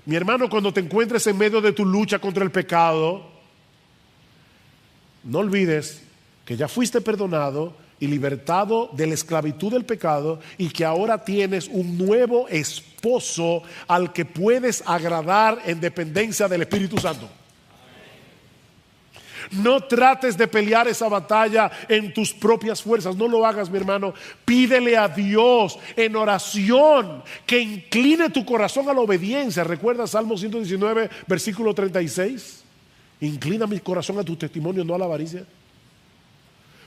Mi hermano, cuando te encuentres en medio de tu lucha contra el pecado, no olvides que ya fuiste perdonado y libertado de la esclavitud del pecado, y que ahora tienes un nuevo esposo al que puedes agradar en dependencia del Espíritu Santo. No trates de pelear esa batalla en tus propias fuerzas. No lo hagas, mi hermano. Pídele a Dios en oración que incline tu corazón a la obediencia. ¿Recuerda Salmo 119, versículo 36? Inclina mi corazón a tu testimonio, no a la avaricia.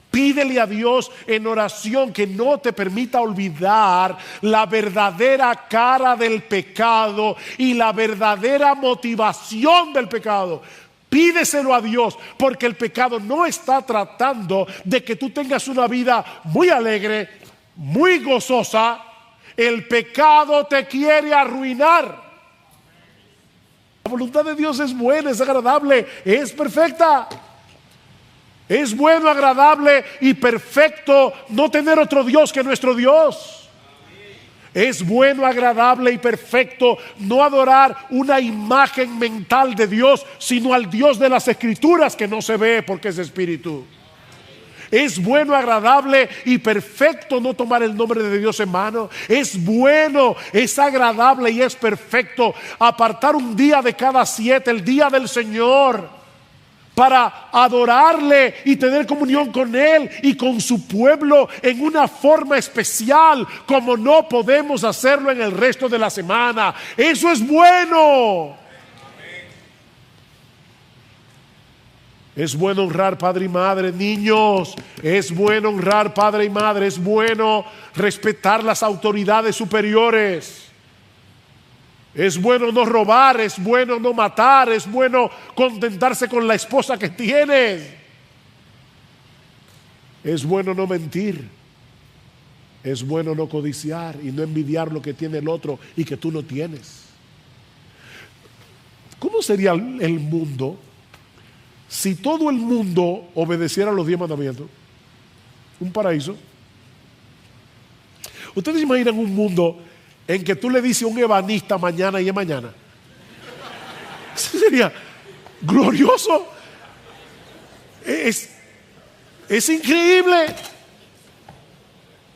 Pídele a Dios en oración que no te permita olvidar la verdadera cara del pecado y la verdadera motivación del pecado. Pídeselo a Dios, porque el pecado no está tratando de que tú tengas una vida muy alegre, muy gozosa. El pecado te quiere arruinar. La voluntad de Dios es buena, es agradable, es perfecta. Es bueno, agradable y perfecto no tener otro Dios que nuestro Dios. Es bueno, agradable y perfecto no adorar una imagen mental de Dios, sino al Dios de las Escrituras, que no se ve porque es espíritu. Es bueno, agradable y perfecto no tomar el nombre de Dios en vano. Es bueno, es agradable y es perfecto apartar un día de cada 7, el día del Señor, para adorarle y tener comunión con Él y con su pueblo en una forma especial, como no podemos hacerlo en el resto de la semana. Eso es bueno. Es bueno honrar padre y madre, niños. Es bueno honrar padre y madre. Es bueno respetar las autoridades superiores. Es bueno no robar, es bueno no matar, es bueno contentarse con la esposa que tienes. Es bueno no mentir. Es bueno no codiciar y no envidiar lo que tiene el otro y que tú no tienes. ¿Cómo sería el mundo si todo el mundo obedeciera los 10 mandamientos? Un paraíso. ¿Ustedes imaginan un mundo en que tú le dices a un ebanista mañana y es mañana? Eso sería glorioso. Es increíble.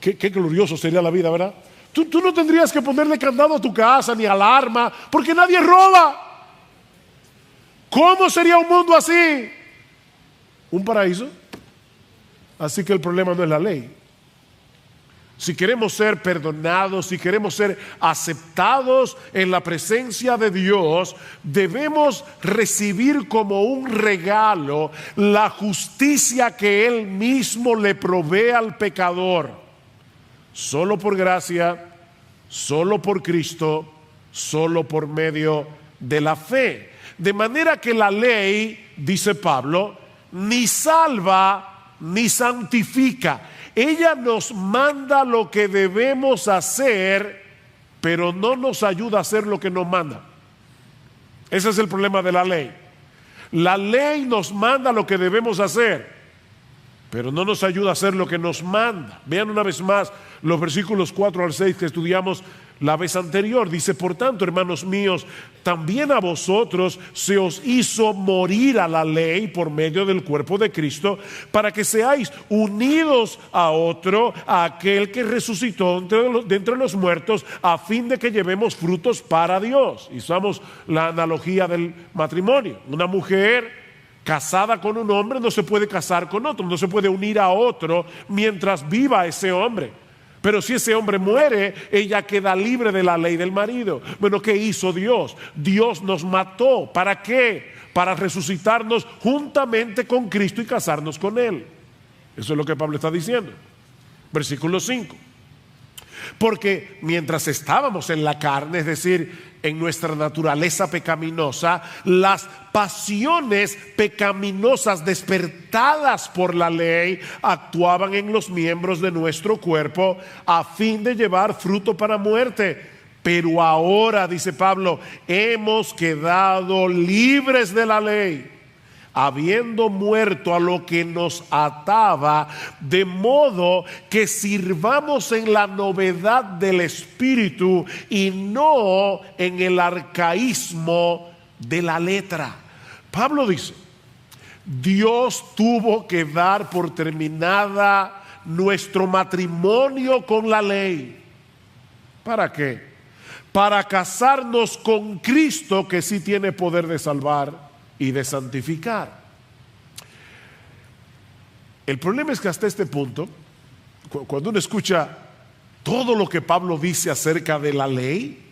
Qué glorioso sería la vida, ¿verdad? Tú no tendrías que ponerle candado a tu casa ni alarma, porque nadie roba. ¿Cómo sería un mundo así? Un paraíso. Así que el problema no es la ley. Si queremos ser perdonados, si queremos ser aceptados en la presencia de Dios, debemos recibir como un regalo la justicia que Él mismo le provee al pecador. Solo por gracia, solo por Cristo, solo por medio de la fe. De manera que la ley, dice Pablo, ni salva ni santifica. Ella nos manda lo que debemos hacer, pero no nos ayuda a hacer lo que nos manda. Ese es el problema de la ley. La ley nos manda lo que debemos hacer, pero no nos ayuda a hacer lo que nos manda. Vean una vez más los versículos 4 al 6 que estudiamos la vez anterior. Dice: por tanto, hermanos míos, también a vosotros se os hizo morir a la ley por medio del cuerpo de Cristo, para que seáis unidos a otro, a aquel que resucitó de entre los muertos, a fin de que llevemos frutos para Dios. Y usamos la analogía del matrimonio. Una mujer casada con un hombre no se puede casar con otro, no se puede unir a otro mientras viva ese hombre. Pero si ese hombre muere, ella queda libre de la ley del marido. Bueno, ¿qué hizo Dios? Dios nos mató. ¿Para qué? Para resucitarnos juntamente con Cristo y casarnos con Él. Eso es lo que Pablo está diciendo. Versículo 5. Porque mientras estábamos en la carne, es decir, en nuestra naturaleza pecaminosa, las pasiones pecaminosas despertadas por la ley actuaban en los miembros de nuestro cuerpo a fin de llevar fruto para muerte. Pero ahora, dice Pablo, hemos quedado libres de la ley, habiendo muerto a lo que nos ataba, de modo que sirvamos en la novedad del Espíritu y no en el arcaísmo de la letra. Pablo dice: Dios tuvo que dar por terminada nuestro matrimonio con la ley. ¿Para qué? Para casarnos con Cristo, que sí tiene poder de salvar y de santificar. El problema es que hasta este punto, cuando uno escucha todo lo que Pablo dice acerca de la ley,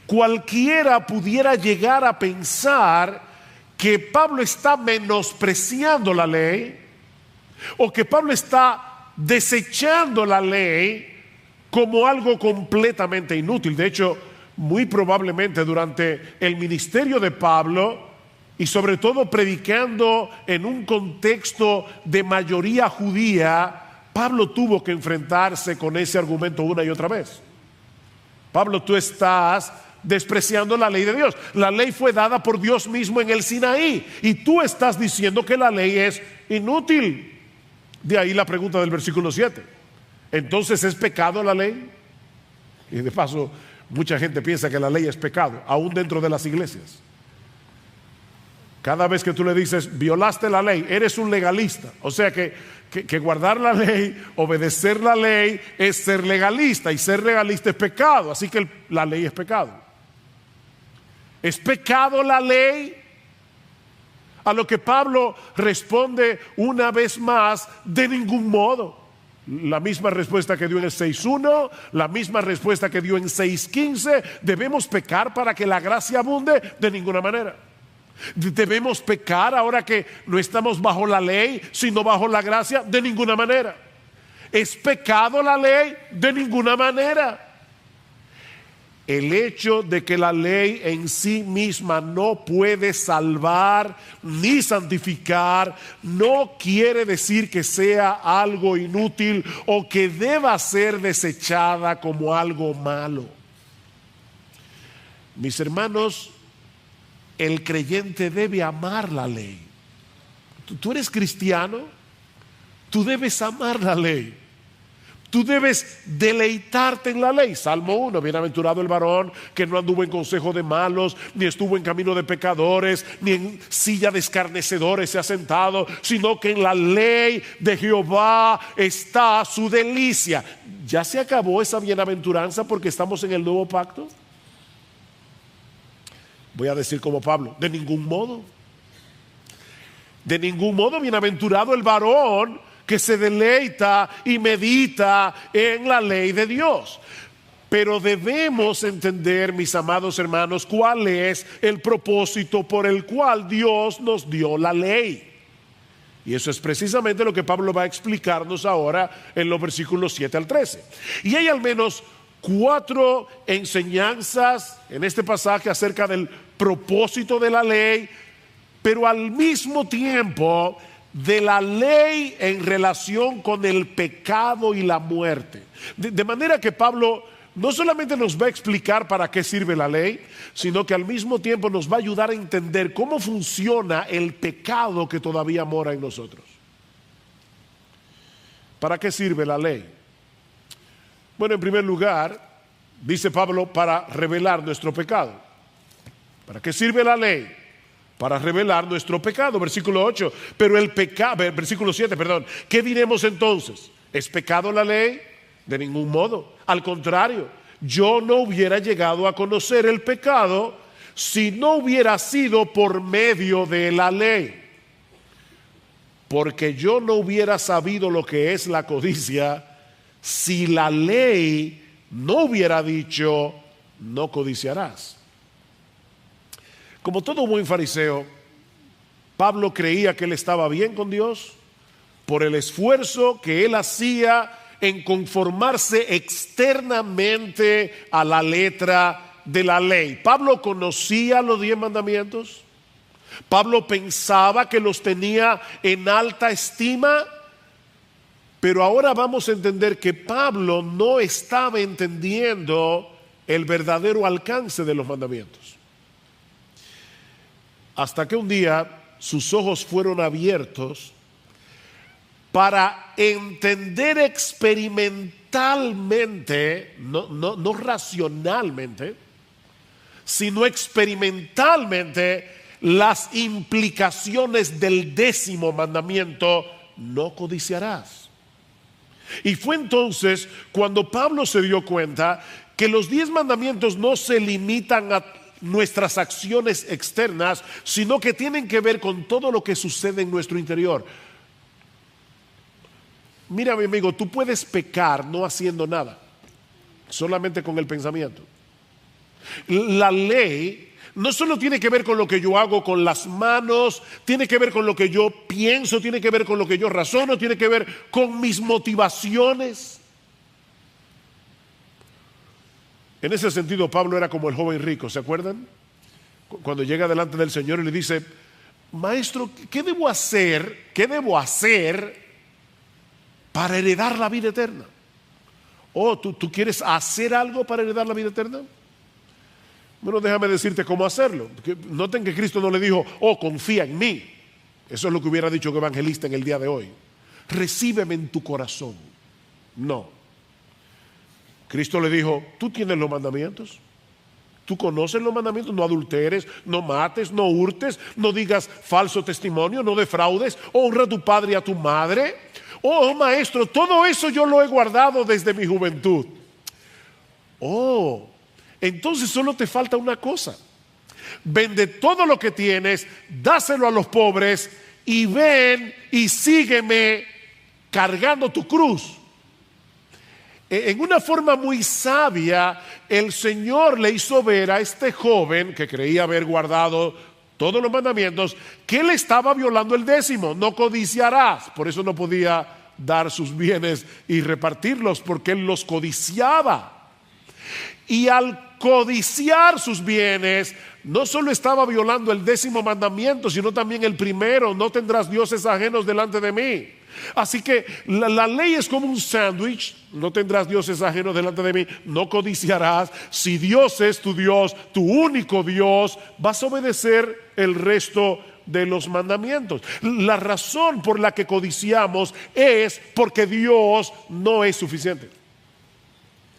cualquiera pudiera llegar a pensar que Pablo está menospreciando la ley, o que Pablo está desechando la ley como algo completamente inútil. De hecho, muy probablemente durante el ministerio de Pablo, y sobre todo predicando en un contexto de mayoría judía, Pablo tuvo que enfrentarse con ese argumento una y otra vez. Pablo, tú estás despreciando la ley de Dios. La ley fue dada por Dios mismo en el Sinaí, y tú estás diciendo que la ley es inútil. De ahí la pregunta del versículo 7. Entonces, ¿es pecado la ley? Y de paso, mucha gente piensa que la ley es pecado, aún dentro de las iglesias. Cada vez que tú le dices, violaste la ley, eres un legalista. O sea que guardar la ley, obedecer la ley, es ser legalista. Y ser legalista es pecado. Así que la ley es pecado. ¿Es pecado la ley? A lo que Pablo responde una vez más: de ningún modo. La misma respuesta que dio en el 6.1, la misma respuesta que dio en 6.15. ¿Debemos pecar para que la gracia abunde? De ninguna manera. ¿Debemos pecar ahora que no estamos bajo la ley, sino bajo la gracia? De ninguna manera. ¿Es pecado la ley? De ninguna manera. El hecho de que la ley en sí misma no puede salvar ni santificar no quiere decir que sea algo inútil o que deba ser desechada como algo malo. Mis hermanos, el creyente debe amar la ley. Tú eres cristiano, tú debes amar la ley. Tú debes deleitarte en la ley. Salmo 1, bienaventurado el varón que no anduvo en consejo de malos, ni estuvo en camino de pecadores, ni en silla de escarnecedores se ha sentado, sino que en la ley de Jehová está su delicia. ¿Ya se acabó esa bienaventuranza porque estamos en el nuevo pacto? Voy a decir como Pablo: de ningún modo. De ningún modo. Bienaventurado el varón que se deleita y medita en la ley de Dios. Pero debemos entender, mis amados hermanos, cuál es el propósito por el cual Dios nos dio la ley. Y eso es precisamente lo que Pablo va a explicarnos ahora en los versículos 7 al 13. Y hay al menos 4 enseñanzas en este pasaje acerca del propósito de la ley, pero al mismo tiempo de la ley en relación con el pecado y la muerte. De manera que Pablo no solamente nos va a explicar para qué sirve la ley, sino que al mismo tiempo nos va a ayudar a entender cómo funciona el pecado que todavía mora en nosotros. ¿Para qué sirve la ley? Bueno, en primer lugar, dice Pablo, para revelar nuestro pecado. ¿Para qué sirve la ley? Para revelar nuestro pecado. Versículo 8. Pero el pecado, versículo 7, perdón. ¿Qué diremos entonces? ¿Es pecado la ley? De ningún modo. Al contrario, yo no hubiera llegado a conocer el pecado si no hubiera sido por medio de la ley. Porque yo no hubiera sabido lo que es la codicia si la ley no hubiera dicho: no codiciarás. Como todo buen fariseo, Pablo creía que él estaba bien con Dios por el esfuerzo que él hacía en conformarse externamente a la letra de la ley. Pablo conocía los 10 mandamientos. Pablo pensaba que los tenía en alta estima. Pero ahora vamos a entender que Pablo no estaba entendiendo el verdadero alcance de los mandamientos. Hasta que un día sus ojos fueron abiertos para entender experimentalmente, no racionalmente, sino experimentalmente, las implicaciones del 10º mandamiento: no codiciarás. Y fue entonces cuando Pablo se dio cuenta que los 10 mandamientos no se limitan a nuestras acciones externas, sino que tienen que ver con todo lo que sucede en nuestro interior. Mira, mi amigo, tú puedes pecar no haciendo nada, solamente con el pensamiento. La ley no solo tiene que ver con lo que yo hago con las manos, tiene que ver con lo que yo pienso, tiene que ver con lo que yo razono, tiene que ver con mis motivaciones. En ese sentido, Pablo era como el joven rico, ¿se acuerdan? Cuando llega delante del Señor y le dice: Maestro, ¿qué debo hacer? ¿Qué debo hacer para heredar la vida eterna? Oh, ¿tú quieres hacer algo para heredar la vida eterna? Bueno, déjame decirte cómo hacerlo. Noten que Cristo no le dijo: oh, confía en mí. Eso es lo que hubiera dicho un evangelista en el día de hoy. Recíbeme en tu corazón. No. Cristo le dijo: tú tienes los mandamientos, tú conoces los mandamientos: no adulteres, no mates, no hurtes, no digas falso testimonio, no defraudes, honra a tu padre y a tu madre. Oh, maestro, todo eso yo lo he guardado desde mi juventud. Oh, entonces solo te falta una cosa: vende todo lo que tienes, dáselo a los pobres y ven y sígueme cargando tu cruz. En una forma muy sabia, el Señor le hizo ver a este joven que creía haber guardado todos los mandamientos que él estaba violando el 10º: no codiciarás. Por eso no podía dar sus bienes y repartirlos, porque él los codiciaba. Y al codiciar sus bienes, no solo estaba violando el 10º mandamiento, sino también el primero: no tendrás dioses ajenos delante de mí. Así que la ley es como un sándwich: no tendrás dioses ajenos delante de mí, no codiciarás. Si Dios es tu Dios, tu único Dios, vas a obedecer el resto de los mandamientos. La razón por la que codiciamos es porque Dios no es suficiente.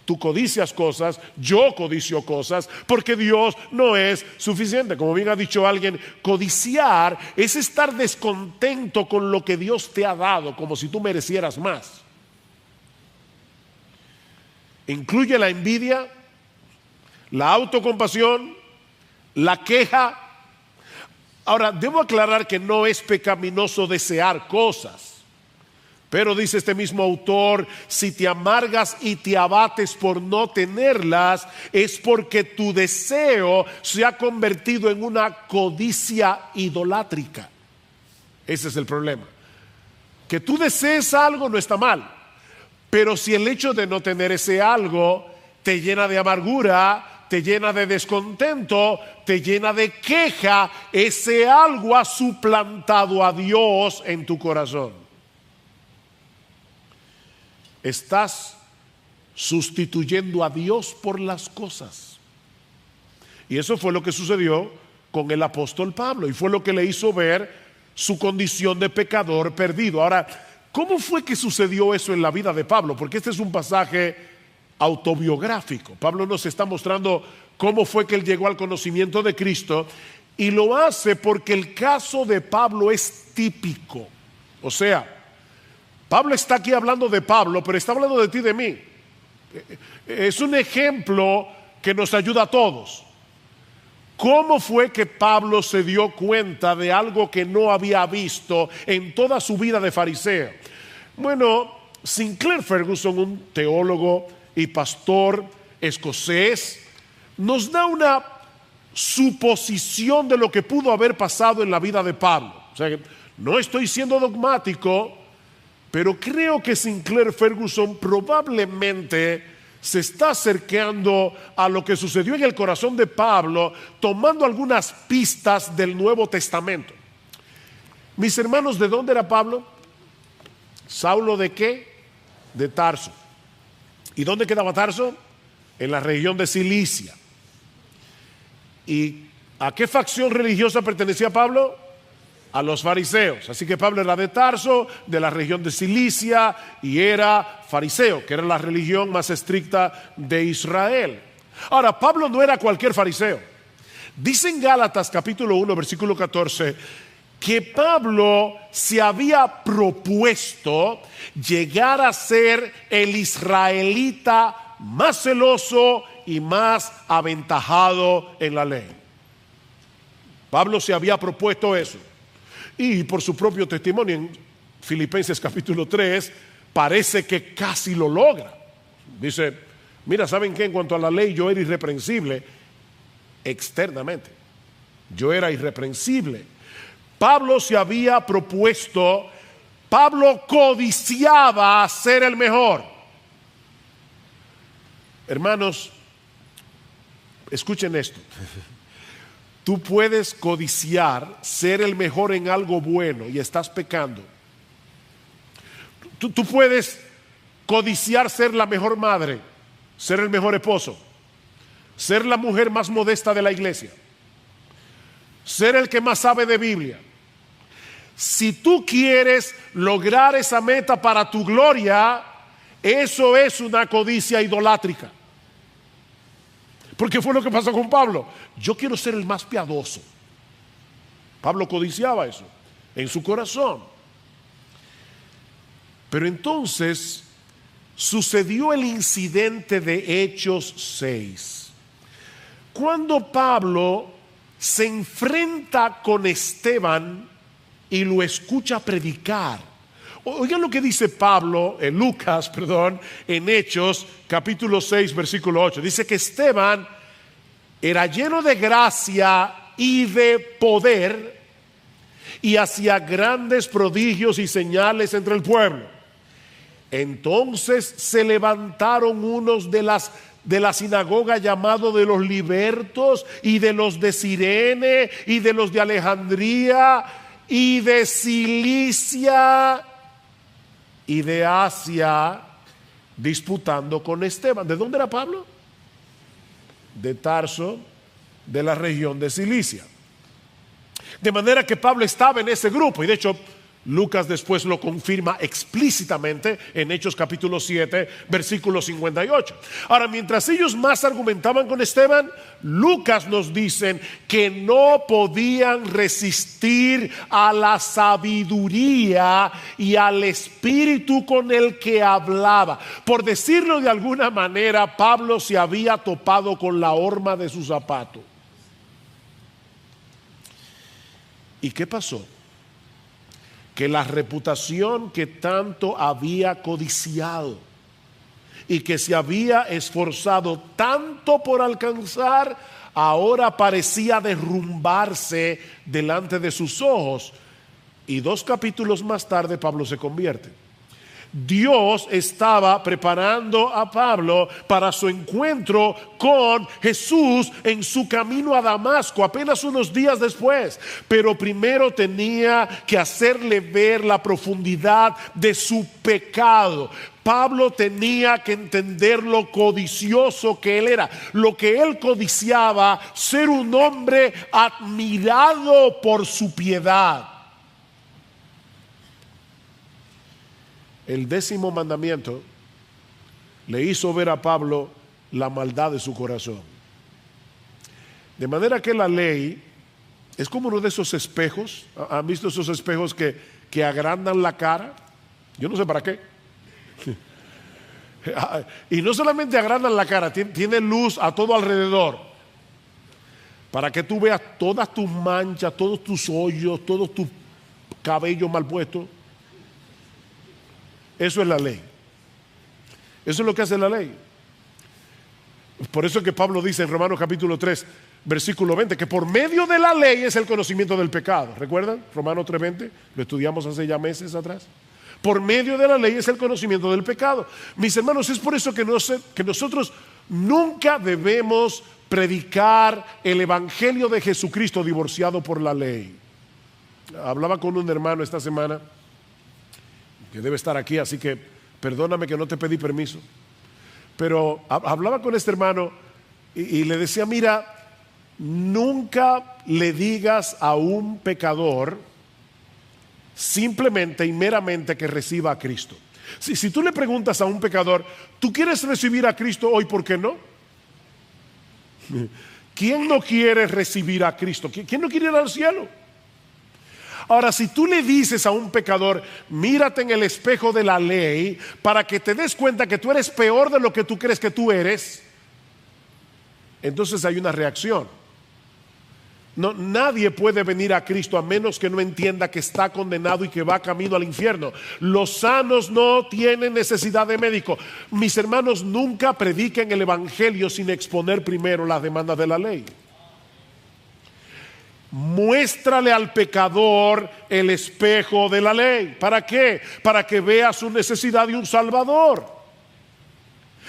Tú codicias cosas, yo codicio cosas, porque Dios no es suficiente. Como bien ha dicho alguien, codiciar es estar descontento con lo que Dios te ha dado, como si tú merecieras más. Incluye la envidia, la autocompasión, la queja. Ahora, debo aclarar que no es pecaminoso desear cosas. Pero dice este mismo autor: si te amargas y te abates por no tenerlas, es porque tu deseo se ha convertido en una codicia idolátrica. Ese es el problema. Que tú desees algo no está mal, pero si el hecho de no tener ese algo te llena de amargura, te llena de descontento, te llena de queja, ese algo ha suplantado a Dios en tu corazón. Estás sustituyendo a Dios por las cosas. Y eso fue lo que sucedió con el apóstol Pablo, y fue lo que le hizo ver su condición de pecador perdido. Ahora, ¿cómo fue que sucedió eso en la vida de Pablo? Porque este es un pasaje autobiográfico. Pablo nos está mostrando cómo fue que él llegó al conocimiento de Cristo, y lo hace porque el caso de Pablo es típico. O sea, Pablo está aquí hablando de Pablo, pero está hablando de ti y de mí. Es un ejemplo que nos ayuda a todos. ¿Cómo fue que Pablo se dio cuenta de algo que no había visto en toda su vida de fariseo? Bueno, Sinclair Ferguson, un teólogo y pastor escocés, nos da una suposición de lo que pudo haber pasado en la vida de Pablo. O sea, no estoy siendo dogmático, pero creo que Sinclair Ferguson probablemente se está acercando a lo que sucedió en el corazón de Pablo, tomando algunas pistas del Nuevo Testamento. Mis hermanos, ¿de dónde era Pablo? ¿Saulo de qué? De Tarso. ¿Y dónde quedaba Tarso? En la región de Cilicia. ¿Y a qué facción religiosa pertenecía Pablo? A los fariseos. Así que Pablo era de Tarso, de la región de Cilicia, y era fariseo, que era la religión más estricta de Israel. Ahora, Pablo no era cualquier fariseo. Dice en Gálatas capítulo 1, versículo 14, que Pablo se había propuesto llegar a ser el israelita más celoso y más aventajado en la ley. Pablo se había propuesto eso. Y por su propio testimonio en Filipenses capítulo 3, parece que casi lo logra. Dice, mira, ¿saben qué? En cuanto a la ley, yo era irreprensible externamente. Yo era irreprensible. Pablo se había propuesto, Pablo codiciaba ser el mejor. Hermanos, escuchen esto. Tú puedes codiciar ser el mejor en algo bueno y estás pecando. Tú puedes codiciar ser la mejor madre, ser el mejor esposo, ser la mujer más modesta de la iglesia, ser el que más sabe de Biblia. Si tú quieres lograr esa meta para tu gloria, eso es una codicia idolátrica. Porque fue lo que pasó con Pablo. Yo quiero ser el más piadoso. Pablo codiciaba eso en su corazón. Pero entonces sucedió el incidente de Hechos 6. Cuando Pablo se enfrenta con Esteban y lo escucha predicar. Oigan lo que dice Pablo, Lucas, en Hechos capítulo 6, versículo 8. Dice que Esteban era lleno de gracia y de poder y hacía grandes prodigios y señales entre el pueblo. Entonces se levantaron unos de la sinagoga llamado de los libertos y de los de Cirene y de los de Alejandría y de Cilicia y de Asia, disputando con Esteban. ¿De dónde era Pablo? De Tarso, de la región de Cilicia. De manera que Pablo estaba en ese grupo, y de hecho Lucas después lo confirma explícitamente en Hechos capítulo 7, versículo 58. Ahora, mientras ellos más argumentaban con Esteban, Lucas nos dice que no podían resistir a la sabiduría y al espíritu con el que hablaba. Por decirlo de alguna manera, Pablo se había topado con la horma de su zapato. ¿Y qué pasó? Que la reputación que tanto había codiciado y que se había esforzado tanto por alcanzar, ahora parecía derrumbarse delante de sus ojos. Y 2 capítulos más tarde Pablo se convierte. Dios estaba preparando a Pablo para su encuentro con Jesús en su camino a Damasco, apenas unos días después. Pero primero tenía que hacerle ver la profundidad de su pecado. Pablo tenía que entender lo codicioso que él era, lo que él codiciaba, ser un hombre admirado por su piedad. El 10º mandamiento le hizo ver a Pablo la maldad de su corazón. De manera que la ley es como uno de esos espejos. ¿Han visto esos espejos que agrandan la cara? Yo no sé para qué. Y no solamente agrandan la cara, tiene luz a todo alrededor, para que tú veas todas tus manchas, todos tus hoyos, todos tus cabellos mal puestos. Eso es la ley. Eso es lo que hace la ley. Por eso es que Pablo dice en Romanos capítulo 3, versículo 20, que por medio de la ley es el conocimiento del pecado. ¿Recuerdan? Romanos 3:20, lo estudiamos hace ya meses atrás. Por medio de la ley es el conocimiento del pecado. Mis hermanos, es por eso que nosotros nunca debemos predicar el evangelio de Jesucristo divorciado por la ley. Hablaba con un hermano esta semana que debe estar aquí, así que perdóname que no te pedí permiso, pero hablaba con este hermano y le decía, mira, nunca le digas a un pecador simplemente y meramente que reciba a Cristo. Si tú le preguntas a un pecador, ¿tú quieres recibir a Cristo hoy? ¿Por qué no? ¿Quién no quiere recibir a Cristo? ¿Quién no quiere ir al cielo? Ahora, si tú le dices a un pecador, mírate en el espejo de la ley para que te des cuenta que tú eres peor de lo que tú crees que tú eres, entonces hay una reacción. No, nadie puede venir a Cristo a menos que no entienda que está condenado y que va camino al infierno. Los sanos no tienen necesidad de médico. Mis hermanos, nunca prediquen el evangelio sin exponer primero las demandas de la ley. Muéstrale al pecador el espejo de la ley. ¿Para qué? Para que vea su necesidad de un salvador.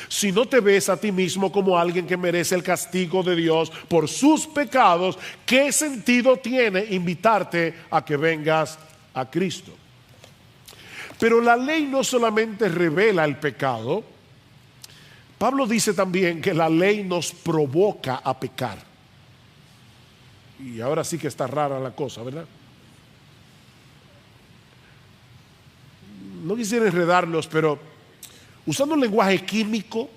Si no te ves a ti mismo como alguien que merece el castigo de Dios por sus pecados, ¿qué sentido tiene invitarte a que vengas a Cristo? Pero la ley no solamente revela el pecado. Pablo dice también que la ley nos provoca a pecar. Y ahora sí que está rara la cosa, ¿verdad? No quisiera enredarlos, pero usando un lenguaje químico,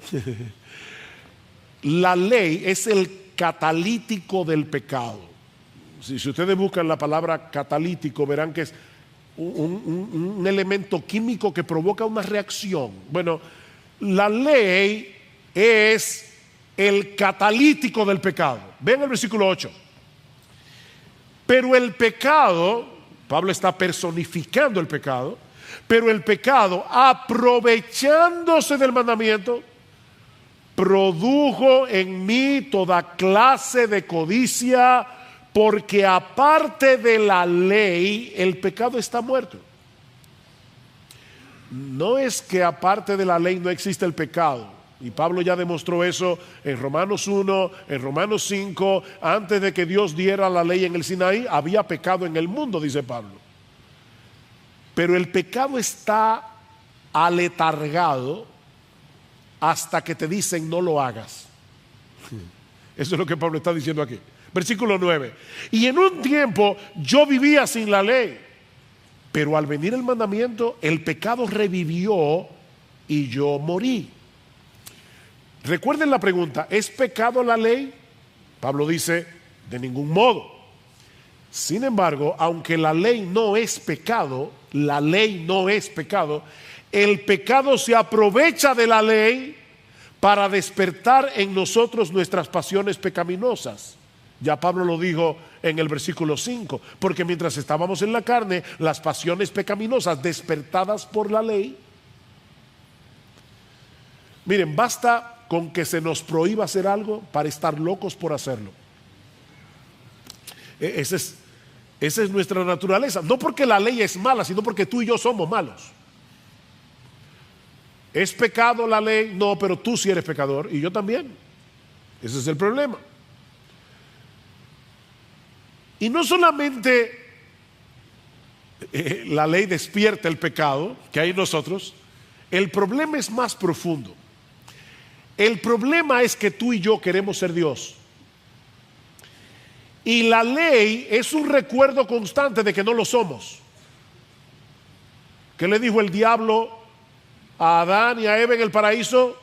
la ley es el catalítico del pecado. Si ustedes buscan la palabra catalítico, verán que es un elemento químico que provoca una reacción. Bueno, la ley es el catalítico del pecado. Vean el versículo 8. Pero el pecado, Pablo está personificando el pecado, pero el pecado, aprovechándose del mandamiento, produjo en mí toda clase de codicia, porque aparte de la ley, el pecado está muerto. No es que aparte de la ley no existe el pecado. Y Pablo ya demostró eso en Romanos 1, en Romanos 5. Antes de que Dios diera la ley en el Sinaí, había pecado en el mundo, dice Pablo. Pero el pecado está aletargado hasta que te dicen no lo hagas. Eso es lo que Pablo está diciendo aquí. Versículo 9. Y en un tiempo yo vivía sin la ley, pero al venir el mandamiento, el pecado revivió y yo morí. Recuerden la pregunta, ¿es pecado la ley? Pablo dice, de ningún modo. Sin embargo, aunque la ley no es pecado, el pecado se aprovecha de la ley para despertar en nosotros nuestras pasiones pecaminosas. Ya Pablo lo dijo en el versículo 5, porque mientras estábamos en la carne, las pasiones pecaminosas despertadas por la ley. Miren, basta con que se nos prohíba hacer algo para estar locos por hacerlo. Esa es nuestra naturaleza. No porque la ley es mala, sino porque tú y yo somos malos. ¿Es pecado la ley? No, pero tú sí eres pecador y yo también. Ese es el problema. Y no solamente la ley despierta el pecado que hay en nosotros, el problema es más profundo. El problema es que tú y yo queremos ser Dios. Y la ley es un recuerdo constante de que no lo somos. ¿Qué le dijo el diablo a Adán y a Eva en el paraíso?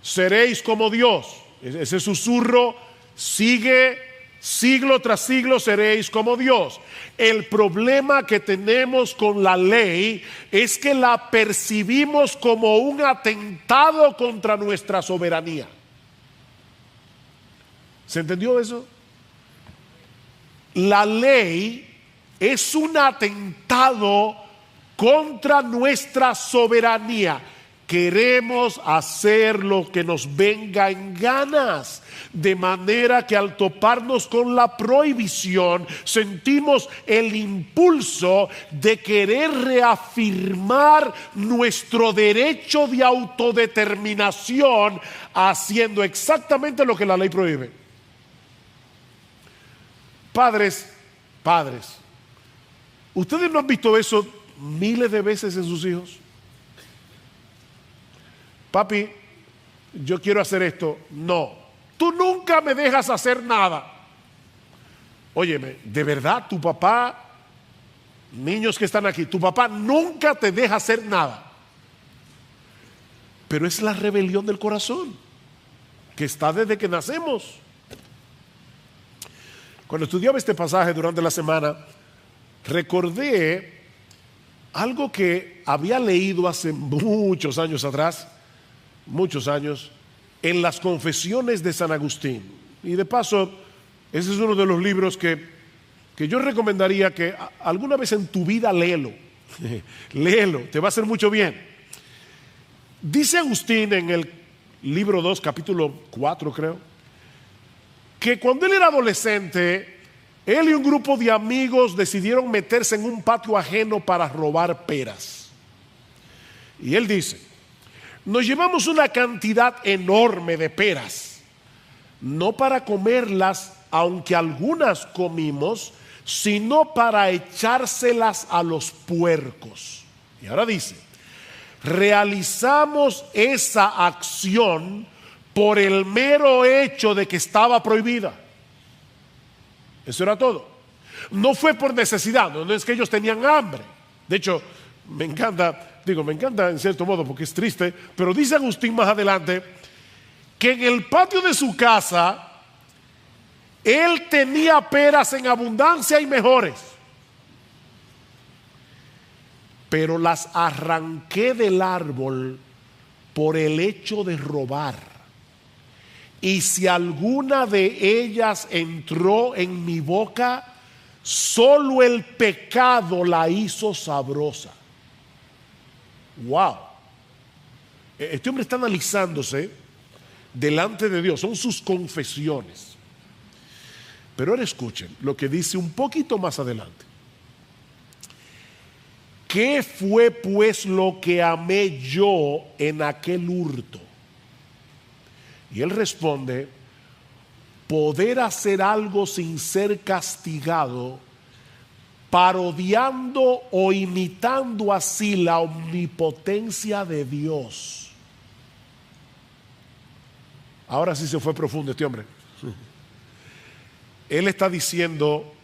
Seréis como Dios. Ese susurro sigue siglo tras siglo, seréis como Dios. El problema que tenemos con la ley es que la percibimos como un atentado contra nuestra soberanía. ¿Se entendió eso? La ley es un atentado contra nuestra soberanía. Queremos hacer lo que nos venga en ganas, de manera que al toparnos con la prohibición sentimos el impulso de querer reafirmar nuestro derecho de autodeterminación haciendo exactamente lo que la ley prohíbe. Padres, ¿ustedes no han visto eso miles de veces en sus hijos? Papi, yo quiero hacer esto. No, tú nunca me dejas hacer nada. Óyeme, ¿de verdad tu papá niños que están aquí, tu papá nunca te deja hacer nada. Pero es la rebelión del corazón que está desde que nacemos. Cuando estudiaba este pasaje durante la semana, recordé algo que había leído hace muchos años atrás, muchos años, en las Confesiones de San Agustín. Y de paso, ese es uno de los libros que yo recomendaría que alguna vez en tu vida léelo. Léelo, te va a hacer mucho bien. Dice Agustín en el libro 2, capítulo 4 creo, que cuando él era adolescente, él y un grupo de amigos decidieron meterse en un patio ajeno para robar peras. Y él dice, nos llevamos una cantidad enorme de peras, no para comerlas, aunque algunas comimos, sino para echárselas a los puercos. Y ahora dice, realizamos esa acción por el mero hecho de que estaba prohibida. Eso era todo. No fue por necesidad, no es que ellos tenían hambre. De hecho, me encanta en cierto modo porque es triste, pero dice Agustín más adelante que en el patio de su casa él tenía peras en abundancia y mejores, pero las arranqué del árbol por el hecho de robar. Y si alguna de ellas entró en mi boca, solo el pecado la hizo sabrosa. Wow. Este hombre está analizándose delante de Dios, son sus confesiones. Pero ahora escuchen lo que dice un poquito más adelante. ¿Qué fue pues lo que amé yo en aquel hurto? Y él responde, poder hacer algo sin ser castigado, parodiando o imitando así la omnipotencia de Dios. Ahora sí se fue profundo este hombre. Él está diciendo,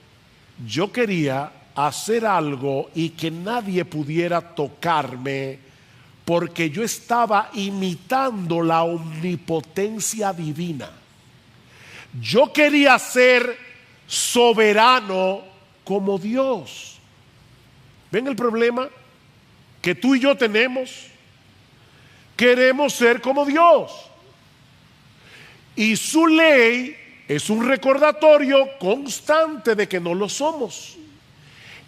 yo quería hacer algo y que nadie pudiera tocarme, porque yo estaba imitando la omnipotencia divina. Yo quería ser soberano como Dios. ¿Ven el problema que tú y yo tenemos? Queremos ser como Dios. Y su ley es un recordatorio constante de que no lo somos.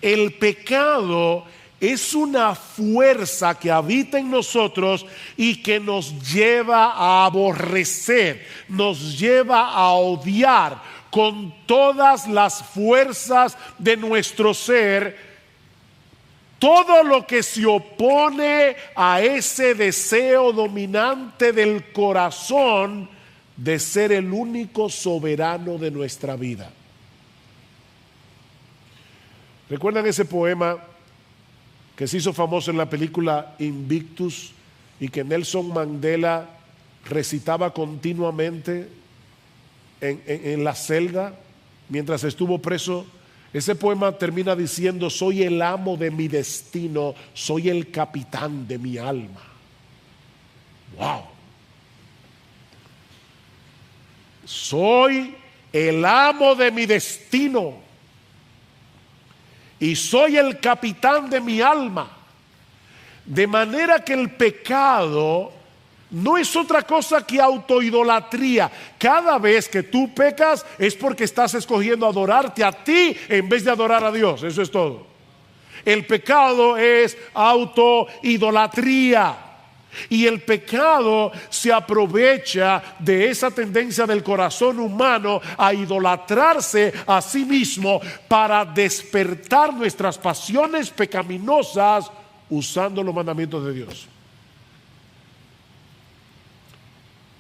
El pecado es una fuerza que habita en nosotros y que nos lleva a aborrecer, nos lleva a odiar con todas las fuerzas de nuestro ser todo lo que se opone a ese deseo dominante del corazón de ser el único soberano de nuestra vida. ¿Recuerdan ese poema que se hizo famoso en la película Invictus y que Nelson Mandela recitaba continuamente en la celda mientras estuvo preso? Ese poema termina diciendo, soy el amo de mi destino, soy el capitán de mi alma. ¡Wow! Soy el amo de mi destino y soy el capitán de mi alma. De manera que el pecado no es otra cosa que autoidolatría. Cada vez que tú pecas es porque estás escogiendo adorarte a ti en vez de adorar a Dios. Eso es todo. El pecado es autoidolatría. Y el pecado se aprovecha de esa tendencia del corazón humano a idolatrarse a sí mismo para despertar nuestras pasiones pecaminosas usando los mandamientos de Dios.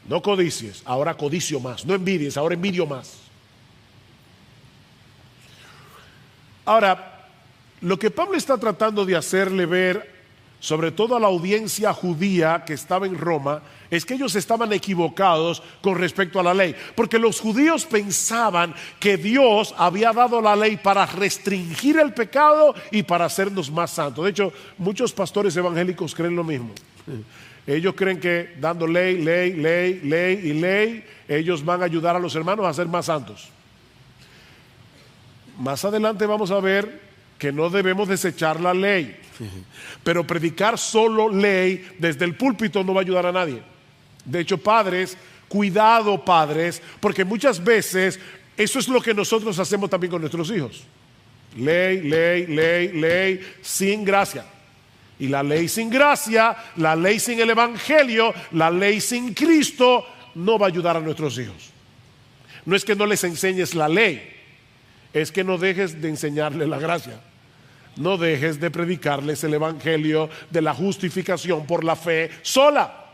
No codicies, ahora codicio más. No envidies, ahora envidio más. Ahora, lo que Pablo está tratando de hacerle ver sobre todo a la audiencia judía que estaba en Roma, es que ellos estaban equivocados con respecto a la ley, porque los judíos pensaban que Dios había dado la ley para restringir el pecado y para hacernos más santos. De hecho, muchos pastores evangélicos creen lo mismo. Ellos creen que dando ley, ellos van a ayudar a los hermanos a ser más santos. Más adelante vamos a ver que no debemos desechar la ley, pero predicar solo ley desde el púlpito no va a ayudar a nadie. De hecho, padres, cuidado padres, porque muchas veces eso es lo que nosotros hacemos también con nuestros hijos. Ley, sin gracia. Y la ley sin gracia, la ley sin el evangelio, la ley sin Cristo no va a ayudar a nuestros hijos. No es que no les enseñes la ley, es que no dejes de enseñarles la gracia. No dejes de predicarles el evangelio de la justificación por la fe sola.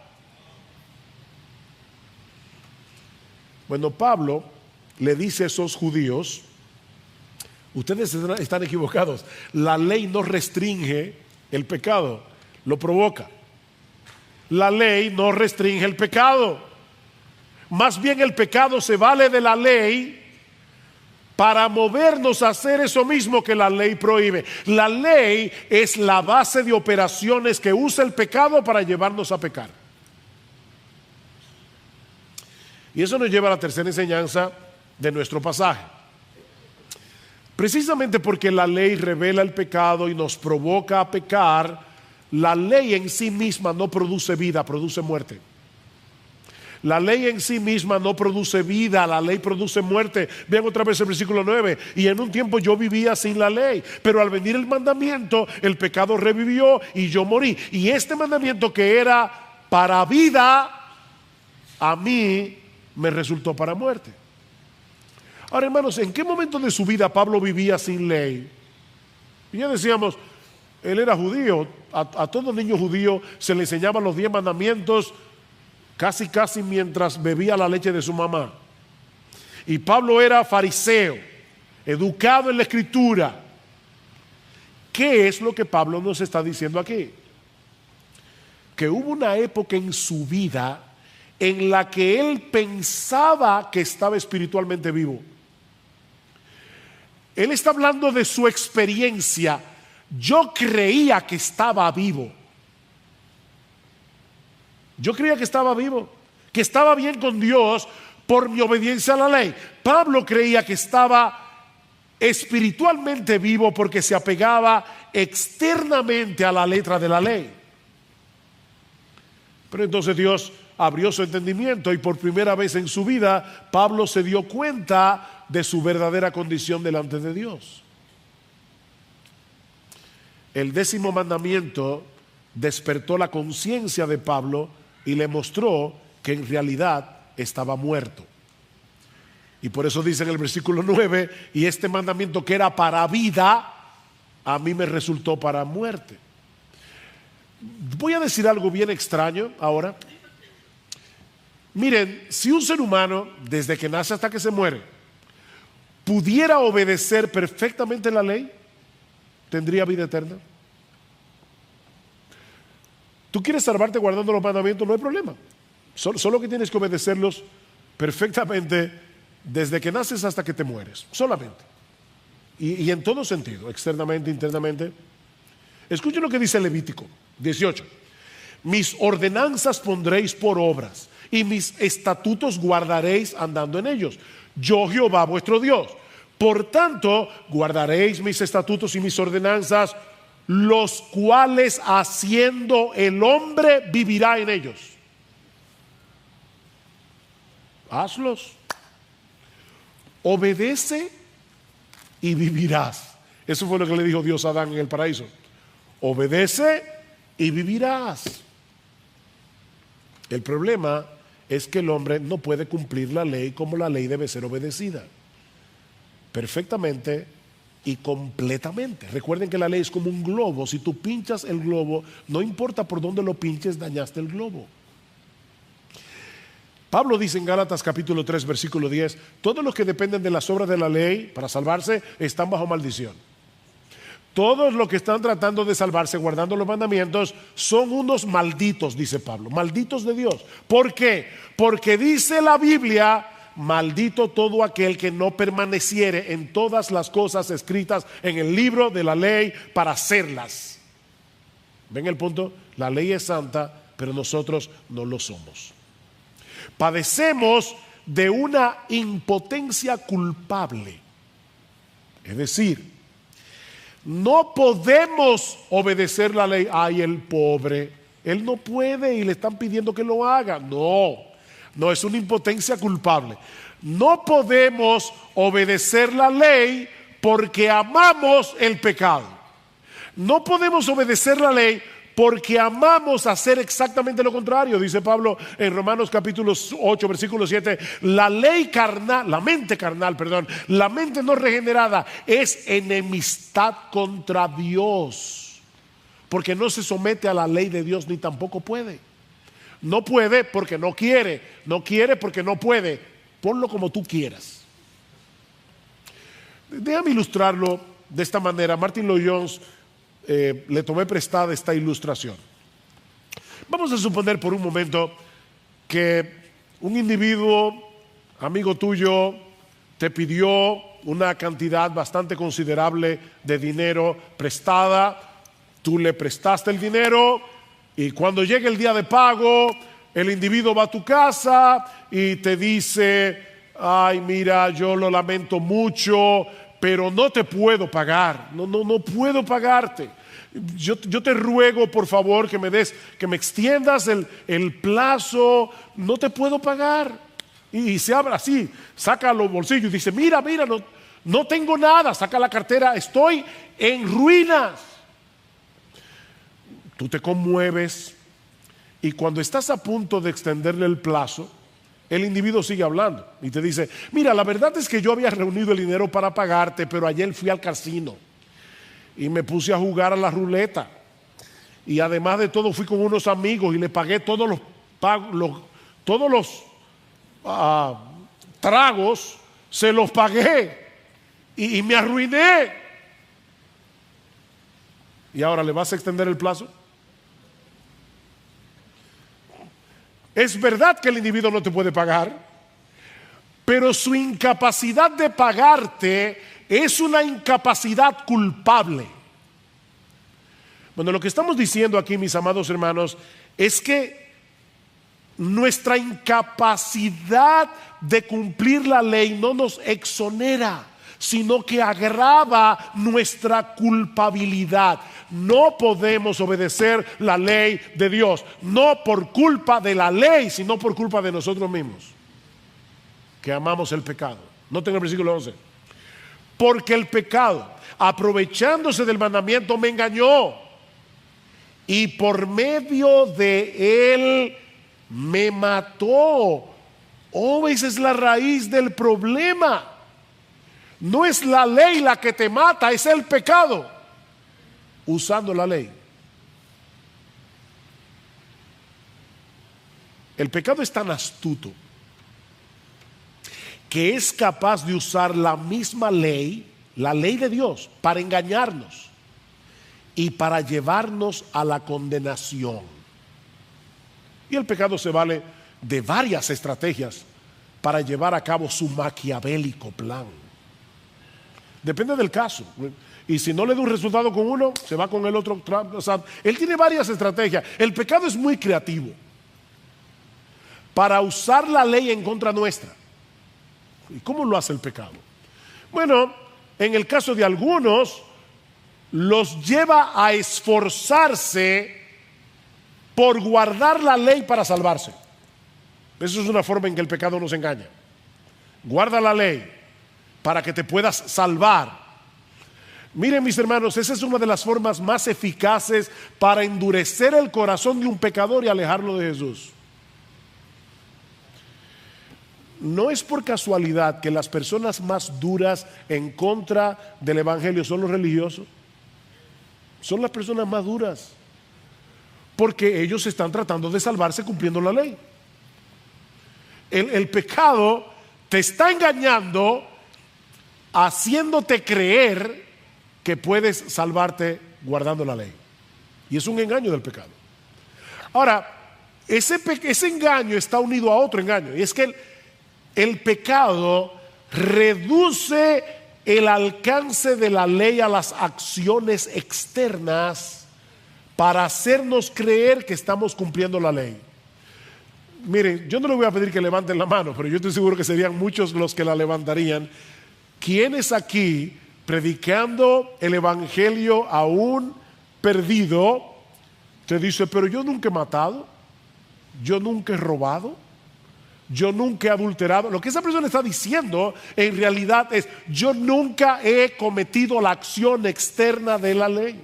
Bueno, Pablo le dice a esos judíos: ustedes están equivocados. La ley no restringe el pecado, lo provoca. La ley no restringe el pecado. Más bien el pecado se vale de la ley para movernos a hacer eso mismo que la ley prohíbe. La ley es la base de operaciones que usa el pecado para llevarnos a pecar. Y eso nos lleva a la tercera enseñanza de nuestro pasaje. Precisamente porque la ley revela el pecado y nos provoca a pecar, la ley en sí misma no produce vida, produce muerte. La ley en sí misma no produce vida, la ley produce muerte. Vean otra vez el versículo 9. Y en un tiempo yo vivía sin la ley, pero al venir el mandamiento, el pecado revivió y yo morí. Y este mandamiento que era para vida, a mí me resultó para muerte. Ahora, hermanos, ¿en qué momento de su vida Pablo vivía sin ley? Y ya decíamos, él era judío. A todo niño judío se le enseñaban los 10 mandamientos casi mientras bebía la leche de su mamá. Y Pablo era fariseo, educado en la escritura. ¿Qué es lo que Pablo nos está diciendo aquí? Que hubo una época en su vida en la que él pensaba que estaba espiritualmente vivo. Él está hablando de su experiencia. Yo creía que estaba vivo. Yo creía que estaba vivo, que estaba bien con Dios por mi obediencia a la ley. Pablo creía que estaba espiritualmente vivo porque se apegaba externamente a la letra de la ley. Pero entonces Dios abrió su entendimiento y por primera vez en su vida Pablo se dio cuenta de su verdadera condición delante de Dios. El 10º mandamiento despertó la conciencia de Pablo y le mostró que en realidad estaba muerto. Y por eso dice en el versículo 9: y este mandamiento que era para vida, a mí me resultó para muerte. Voy a decir algo bien extraño ahora. Miren, si un ser humano, desde que nace hasta que se muere, pudiera obedecer perfectamente la ley, tendría vida eterna. Tú quieres salvarte guardando los mandamientos, no hay problema. Solo que tienes que obedecerlos perfectamente desde que naces hasta que te mueres, solamente. Y en todo sentido, externamente, internamente. Escuchen lo que dice Levítico 18. Mis ordenanzas pondréis por obras y mis estatutos guardaréis andando en ellos. Yo, Jehová, vuestro Dios. Por tanto, guardaréis mis estatutos y mis ordenanzas, los cuales haciendo el hombre vivirá en ellos. Hazlos. Obedece y vivirás. Eso fue lo que le dijo Dios a Adán en el paraíso. Obedece y vivirás. El problema es que el hombre no puede cumplir la ley como la ley debe ser obedecida. Perfectamente y completamente. Recuerden que la ley es como un globo. Si tú pinchas el globo, no importa por dónde lo pinches, dañaste el globo. Pablo dice en Gálatas capítulo 3 versículo 10: todos los que dependen de las obras de la ley para salvarse están bajo maldición. todos los que están tratando de salvarse guardando los mandamientos son unos malditos, dice Pablo, malditos de Dios. ¿Por qué? Porque dice la Biblia: maldito todo aquel que no permaneciere en todas las cosas escritas en el libro de la ley para hacerlas. ¿Ven el punto? La ley es santa, pero nosotros no lo somos. Padecemos de una impotencia culpable. Es decir, no podemos obedecer la ley. Ay, el pobre, él no puede y le están pidiendo que lo haga. No, es una impotencia culpable. No podemos obedecer la ley porque amamos el pecado. No podemos obedecer la ley porque amamos hacer exactamente lo contrario. Dice Pablo en Romanos capítulo 8, versículo 7, la mente no regenerada es enemistad contra Dios, porque no se somete a la ley de Dios ni tampoco puede. No puede porque no quiere porque no puede. Ponlo como tú quieras. Déjame ilustrarlo de esta manera. Martin Lloyd-Jones, le tomé prestada esta ilustración. Vamos a suponer por un momento que un individuo, amigo tuyo, te pidió una cantidad bastante considerable de dinero prestada. Tú le prestaste el dinero y cuando llegue el día de pago, el individuo va a tu casa y te dice: ay, mira, yo lo lamento mucho, pero no te puedo pagar, no puedo pagarte. Yo te ruego, por favor, que me extiendas el plazo, no te puedo pagar. Y se abre así, saca los bolsillos y dice: mira, no tengo nada, saca la cartera, estoy en ruinas. Tú te conmueves y cuando estás a punto de extenderle el plazo, el individuo sigue hablando y te dice: mira, la verdad es que yo había reunido el dinero para pagarte, pero ayer fui al casino y me puse a jugar a la ruleta, y además de todo fui con unos amigos y le pagué todos los tragos, se los pagué y me arruiné. ¿Y ahora le vas a extender el plazo? Es verdad que el individuo no te puede pagar, pero su incapacidad de pagarte es una incapacidad culpable. Bueno, lo que estamos diciendo aquí, mis amados hermanos, es que nuestra incapacidad de cumplir la ley no nos exonera, sino que agrava nuestra culpabilidad. No podemos obedecer la ley de Dios, no por culpa de la ley, sino por culpa de nosotros mismos, que amamos el pecado. Noten el versículo 11. Porque el pecado, aprovechándose del mandamiento, me engañó, y por medio de él me mató. Oh, esa es la raíz del problema. No es la ley la que te mata, es el pecado usando la ley. El pecado es tan astuto que es capaz de usar la misma ley, la ley de Dios, para engañarnos y para llevarnos a la condenación. Y el pecado se vale de varias estrategias para llevar a cabo su maquiavélico plan. Depende del caso. Y si no le da un resultado con uno, se va con el otro. O sea, él tiene varias estrategias. El pecado es muy creativo para usar la ley en contra nuestra. ¿Y cómo lo hace el pecado? Bueno, en el caso de algunos, los lleva a esforzarse por guardar la ley para salvarse. Eso es una forma en que el pecado nos engaña. Guarda la ley para que te puedas salvar. Miren, mis hermanos, esa es una de las formas más eficaces para endurecer el corazón de un pecador y alejarlo de Jesús. No es por casualidad que las personas más duras en contra del evangelio son los religiosos. Son las personas más duras, porque ellos están tratando de salvarse cumpliendo la ley. El pecado te está engañando, haciéndote creer que puedes salvarte guardando la ley. Y es un engaño del pecado. Ahora, ese engaño está unido a otro engaño, y es que el pecado reduce el alcance de la ley a las acciones externas para hacernos creer que estamos cumpliendo la ley. Miren, yo no les voy a pedir que levanten la mano, pero yo estoy seguro que serían muchos los que la levantarían. ¿Quiénes aquí, predicando el evangelio a un perdido, te dice, pero yo nunca he matado, yo nunca he robado, yo nunca he adulterado? Lo que esa persona está diciendo en realidad es, yo nunca he cometido la acción externa de la ley.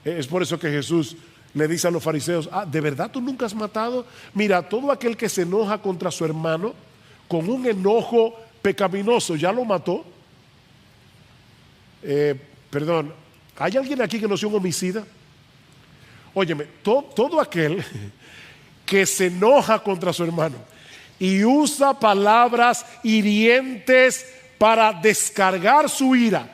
Es por eso que Jesús le dice a los fariseos, ¿de verdad tú nunca has matado? Mira, todo aquel que se enoja contra su hermano con un enojo pecaminoso, ¿ya lo mató? Perdón, ¿hay alguien aquí que no sea un homicida? Óyeme, todo aquel que se enoja contra su hermano y usa palabras hirientes para descargar su ira,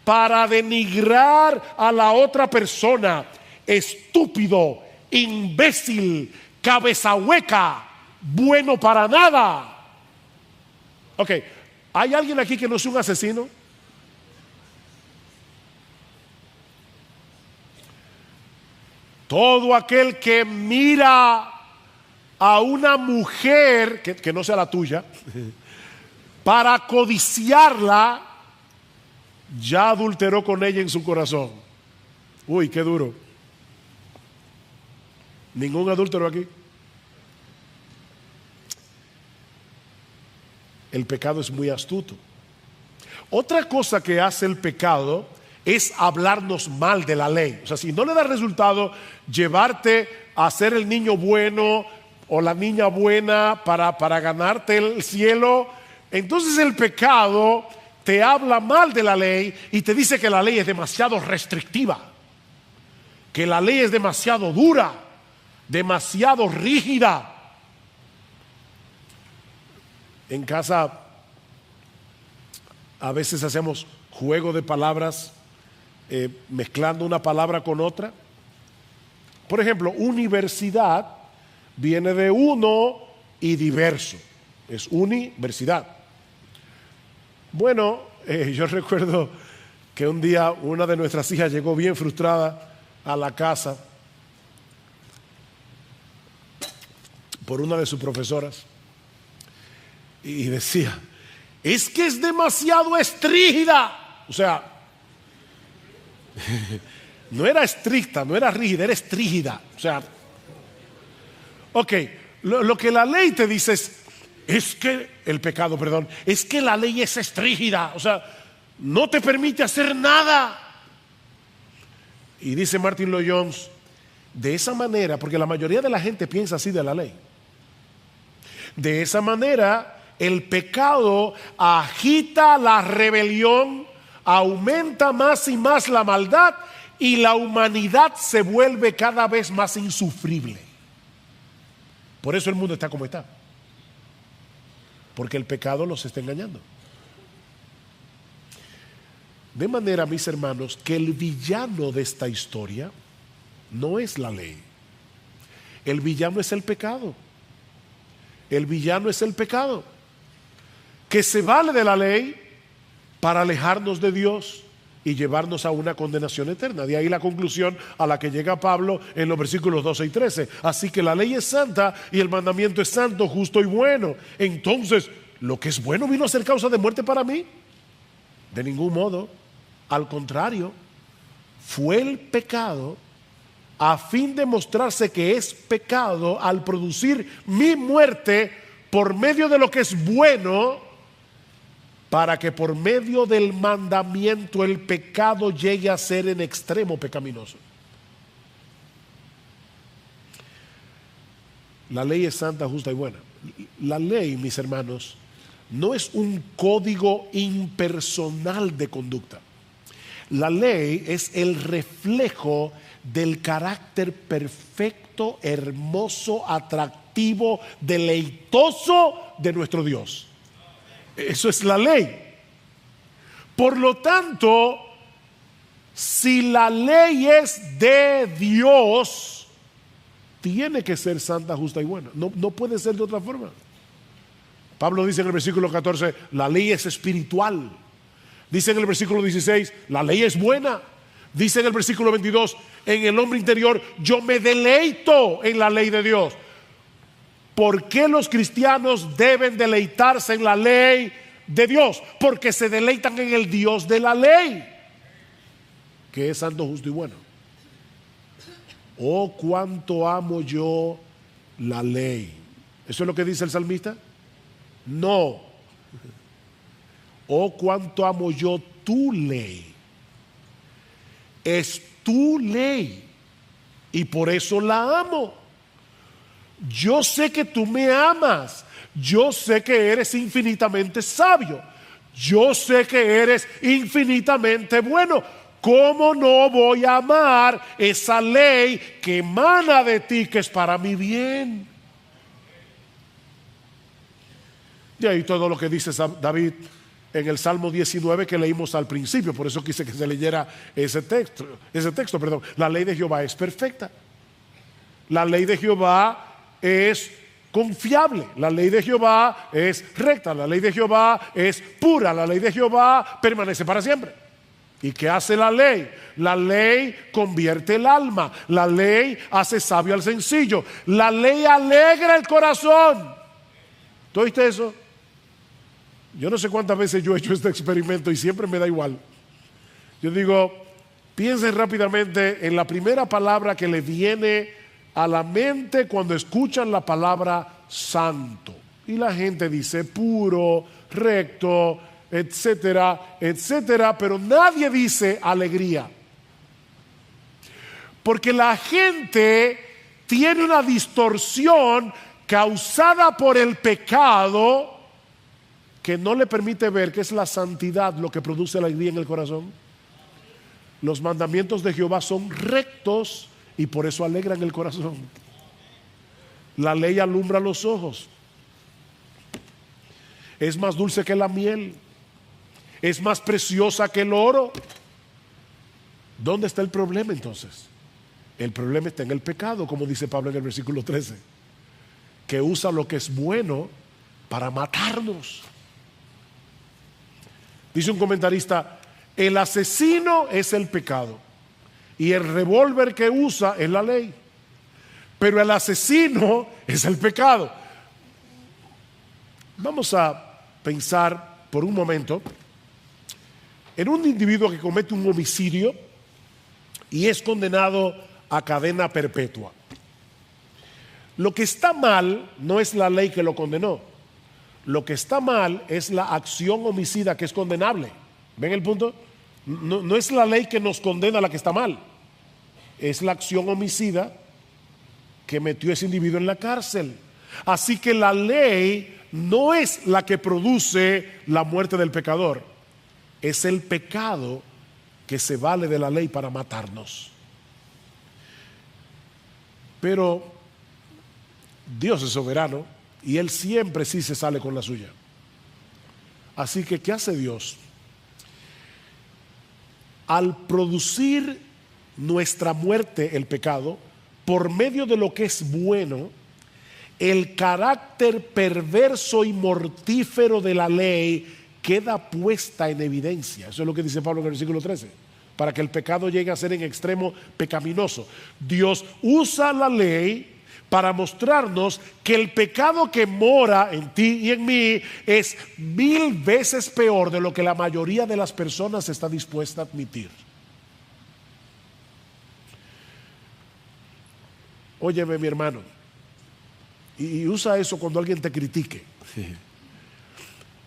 para denigrar a la otra persona, estúpido, imbécil, cabeza hueca, bueno para nada. Ok, ¿hay alguien aquí que no es un asesino? Todo aquel que mira a una mujer que no sea la tuya para codiciarla, ya adulteró con ella en su corazón. Uy, qué duro. Ningún adúltero aquí. El pecado es muy astuto. Otra cosa que hace el pecado es hablarnos mal de la ley. O sea, si no le da resultado llevarte a ser el niño bueno o la niña buena para ganarte el cielo, entonces el pecado te habla mal de la ley y te dice que la ley es demasiado restrictiva, que la ley es demasiado dura, demasiado rígida. En casa a veces hacemos juego de palabras, mezclando una palabra con otra. Por ejemplo, universidad viene de uno y diverso, es universidad. Bueno, yo recuerdo que un día una de nuestras hijas llegó bien frustrada a la casa por una de sus profesoras y decía, es que es demasiado estrígida. O sea, no era estricta, no era rígida, era estrígida. O sea, ok, lo que la ley te dice es que el pecado, perdón, es que la ley es estrígida. O sea, no te permite hacer nada. Y dice Martin Lloyd-Jones, de esa manera, porque la mayoría de la gente piensa así de la ley, de esa manera el pecado agita la rebelión, aumenta más y más la maldad y la humanidad se vuelve cada vez más insufrible. Por eso el mundo está como está, porque el pecado los está engañando. De manera, mis hermanos, que el villano de esta historia no es la ley. El villano es el pecado. El villano es el pecado, que se vale de la ley para alejarnos de Dios y llevarnos a una condenación eterna. De ahí la conclusión a la que llega Pablo en los versículos 12 y 13. Así que la ley es santa y el mandamiento es santo, justo y bueno. Entonces, ¿lo que es bueno vino a ser causa de muerte para mí? De ningún modo. Al contrario, fue el pecado, a fin de mostrarse que es pecado, al producir mi muerte por medio de lo que es bueno, para que por medio del mandamiento el pecado llegue a ser en extremo pecaminoso. La ley es santa, justa y buena. La ley, mis hermanos, no es un código impersonal de conducta. La ley es el reflejo del carácter perfecto, hermoso, atractivo, deleitoso de nuestro Dios. Eso es la ley. Por lo tanto, Si la ley es de Dios, tiene que ser santa, justa y buena. No puede ser de otra forma. Pablo dice en el versículo 14, la ley es espiritual. Dice en el versículo 16, la ley es buena. Dice en el versículo 22, en el hombre interior, yo me deleito en la ley de Dios. ¿Por qué los cristianos deben deleitarse en la ley de Dios? Porque se deleitan en el Dios de la ley, que es santo, justo y bueno. Oh, cuánto amo yo la ley. ¿Eso es lo que dice el salmista? No. Oh, cuánto amo yo tu ley. Es tu ley y por eso la amo. Yo sé que tú me amas. Yo sé que eres infinitamente sabio. Yo sé que eres infinitamente bueno. ¿Cómo no voy a amar esa ley que emana de ti, que es para mi bien? De ahí todo lo que dice David en el Salmo 19 que leímos al principio. Por eso quise que se leyera ese texto. La ley de Jehová es perfecta. La ley de Jehová es confiable. La ley de Jehová es recta. La ley de Jehová es pura. La ley de Jehová permanece para siempre. ¿Y qué hace la ley? La ley convierte el alma. La ley hace sabio al sencillo. La ley alegra el corazón. ¿Tú oíste eso? Yo no sé cuántas veces yo he hecho este experimento y siempre me da igual. Yo digo, piensen rápidamente en la primera palabra que le viene a la mente cuando escuchan la palabra santo. Y la gente dice puro, recto, etcétera, etcétera, pero nadie dice alegría. Porque la gente tiene una distorsión causada por el pecado que no le permite ver que es la santidad lo que produce alegría en el corazón. Los mandamientos de Jehová son rectos y por eso alegran el corazón. La ley alumbra los ojos. Es más dulce que la miel. Es más preciosa que el oro. ¿Dónde está el problema entonces? El problema está en el pecado, como dice Pablo en el versículo 13, que usa lo que es bueno para matarnos. Dice un comentarista, el asesino es el pecado y el revólver que usa es la ley, pero el asesino es el pecado. Vamos a pensar por un momento en un individuo que comete un homicidio y es condenado a cadena perpetua. Lo que está mal no es la ley que lo condenó. Lo que está mal es la acción homicida que es condenable. ¿Ven el punto? No es la ley que nos condena la que está mal. Es la acción homicida que metió a ese individuo en la cárcel. Así que la ley no es la que produce la muerte del pecador. Es el pecado que se vale de la ley para matarnos. Pero Dios es soberano y Él siempre sí se sale con la suya. Así que, ¿qué hace Dios? Al producir nuestra muerte, el pecado, por medio de lo que es bueno, el carácter perverso y mortífero de la ley queda puesta en evidencia. Eso es lo que dice Pablo en el versículo 13. Para que el pecado llegue a ser en extremo pecaminoso. Dios usa la ley para mostrarnos que el pecado que mora en ti y en mí es 1000 veces peor de lo que la mayoría de las personas está dispuesta a admitir. Óyeme, mi hermano, y usa eso cuando alguien te critique.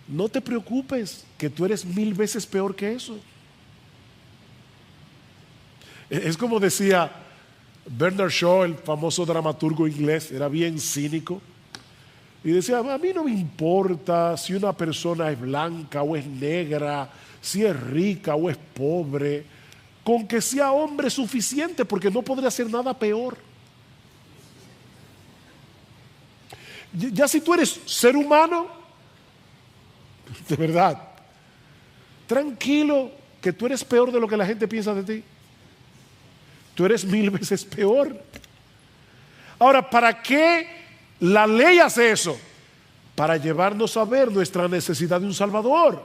No te preocupes, que tú eres 1000 veces peor que eso. Es como decía Bernard Shaw, el famoso dramaturgo inglés, era bien cínico y decía, a mí no me importa si una persona es blanca o es negra, si es rica o es pobre, con que sea hombre suficiente, porque no podría hacer nada peor. Ya si tú eres ser humano, de verdad, tranquilo, que tú eres peor de lo que la gente piensa de ti. Tú eres 1000 veces peor. Ahora, ¿para qué la ley hace eso? Para llevarnos a ver nuestra necesidad de un Salvador.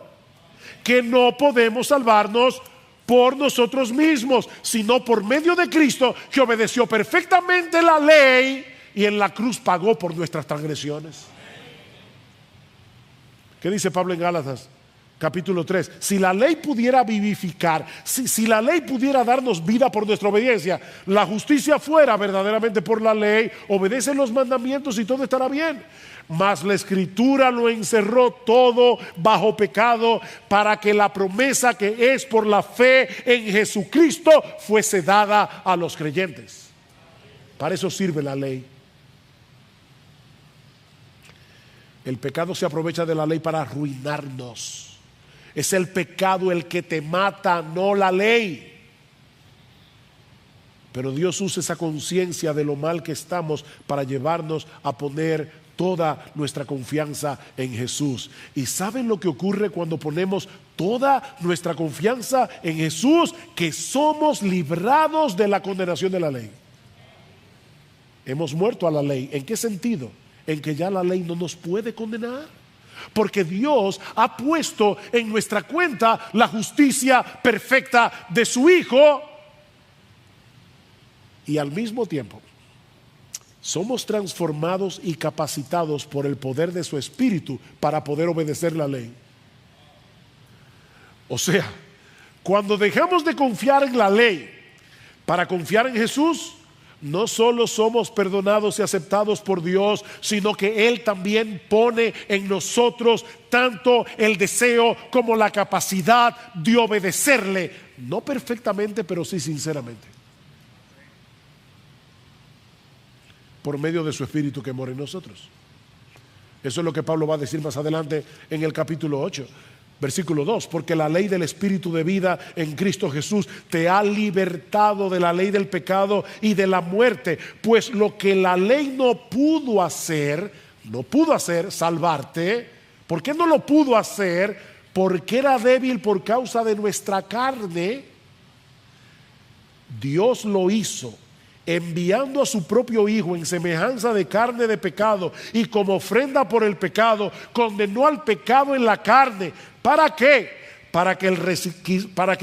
Que no podemos salvarnos por nosotros mismos, sino por medio de Cristo, que obedeció perfectamente la ley y en la cruz pagó por nuestras transgresiones. ¿Qué dice Pablo en Gálatas? Capítulo 3, si la ley pudiera vivificar, si la ley pudiera darnos vida por nuestra obediencia, la justicia fuera verdaderamente por la ley, obedecen los mandamientos y todo estará bien. Mas la Escritura lo encerró todo bajo pecado, para que la promesa que es por la fe en Jesucristo fuese dada a los creyentes. Para eso sirve la ley. El pecado se aprovecha de la ley para arruinarnos. Es el pecado el que te mata, no la ley. Pero Dios usa esa conciencia de lo mal que estamos para llevarnos a poner toda nuestra confianza en Jesús. ¿Y saben lo que ocurre cuando ponemos toda nuestra confianza en Jesús? Que somos librados de la condenación de la ley. Hemos muerto a la ley. ¿En qué sentido? En que ya la ley no nos puede condenar. Porque Dios ha puesto en nuestra cuenta la justicia perfecta de su Hijo. Y al mismo tiempo somos transformados y capacitados por el poder de su Espíritu para poder obedecer la ley. O sea, cuando dejamos de confiar en la ley para confiar en Jesús, no solo somos perdonados y aceptados por Dios, sino que Él también pone en nosotros tanto el deseo como la capacidad de obedecerle, no perfectamente, pero sí sinceramente, por medio de su Espíritu que mora en nosotros. Eso es lo que Pablo va a decir más adelante en el capítulo 8. Versículo 2, porque la ley del Espíritu de vida en Cristo Jesús te ha libertado de la ley del pecado y de la muerte, pues lo que la ley no pudo hacer, salvarte. ¿Por qué no lo pudo hacer? Porque era débil por causa de nuestra carne. Dios lo hizo, enviando a su propio Hijo en semejanza de carne de pecado, y como ofrenda por el pecado, condenó al pecado en la carne. ¿Para qué? Para que el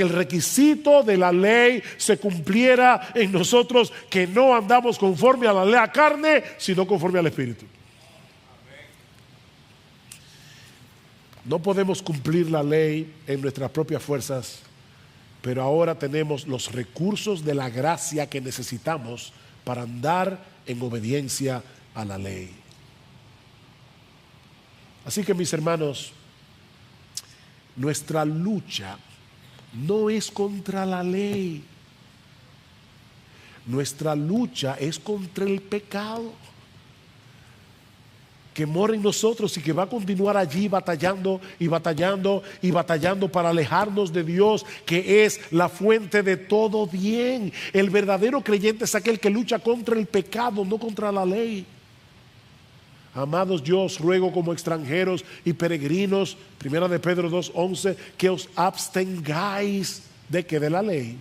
requisito de la ley se cumpliera en nosotros, que no andamos conforme a la ley, a carne, sino conforme al Espíritu. No podemos cumplir la ley en nuestras propias fuerzas, pero ahora tenemos los recursos de la gracia que necesitamos para andar en obediencia a la ley. Así que, mis hermanos, nuestra lucha no es contra la ley. Nuestra lucha es contra el pecado que mora en nosotros y que va a continuar allí batallando y batallando y batallando para alejarnos de Dios, que es la fuente de todo bien. El verdadero creyente es aquel que lucha contra el pecado, no contra la ley. Amados, yo os ruego como extranjeros y peregrinos, 1 de Pedro 2:11, que os abstengáis de que de la ley,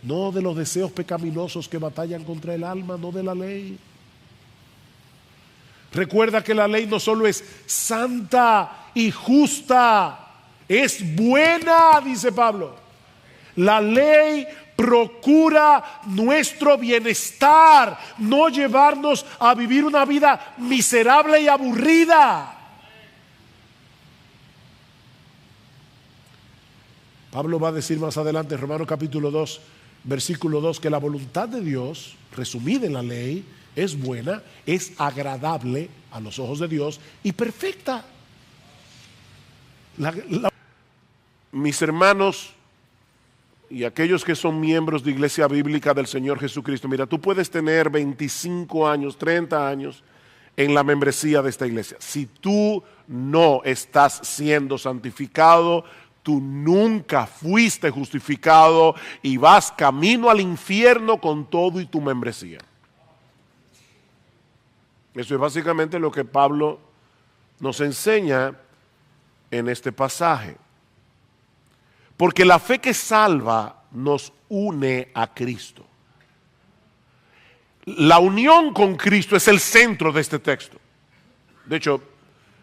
no de los deseos pecaminosos que batallan contra el alma, no de la ley. Recuerda que la ley no solo es santa y justa, es buena, dice Pablo. La ley procura nuestro bienestar, no llevarnos a vivir una vida miserable y aburrida. Pablo va a decir más adelante en Romanos capítulo 2, versículo 2, que la voluntad de Dios, resumida en la ley, es buena, es agradable a los ojos de Dios y perfecta. Mis hermanos y aquellos que son miembros de Iglesia Bíblica del Señor Jesucristo, mira, tú puedes tener 25 años, 30 años en la membresía de esta iglesia. Si tú no estás siendo santificado, tú nunca fuiste justificado y vas camino al infierno con todo y tu membresía. Eso es básicamente lo que Pablo nos enseña en este pasaje. Porque la fe que salva nos une a Cristo. La unión con Cristo es el centro de este texto. De hecho,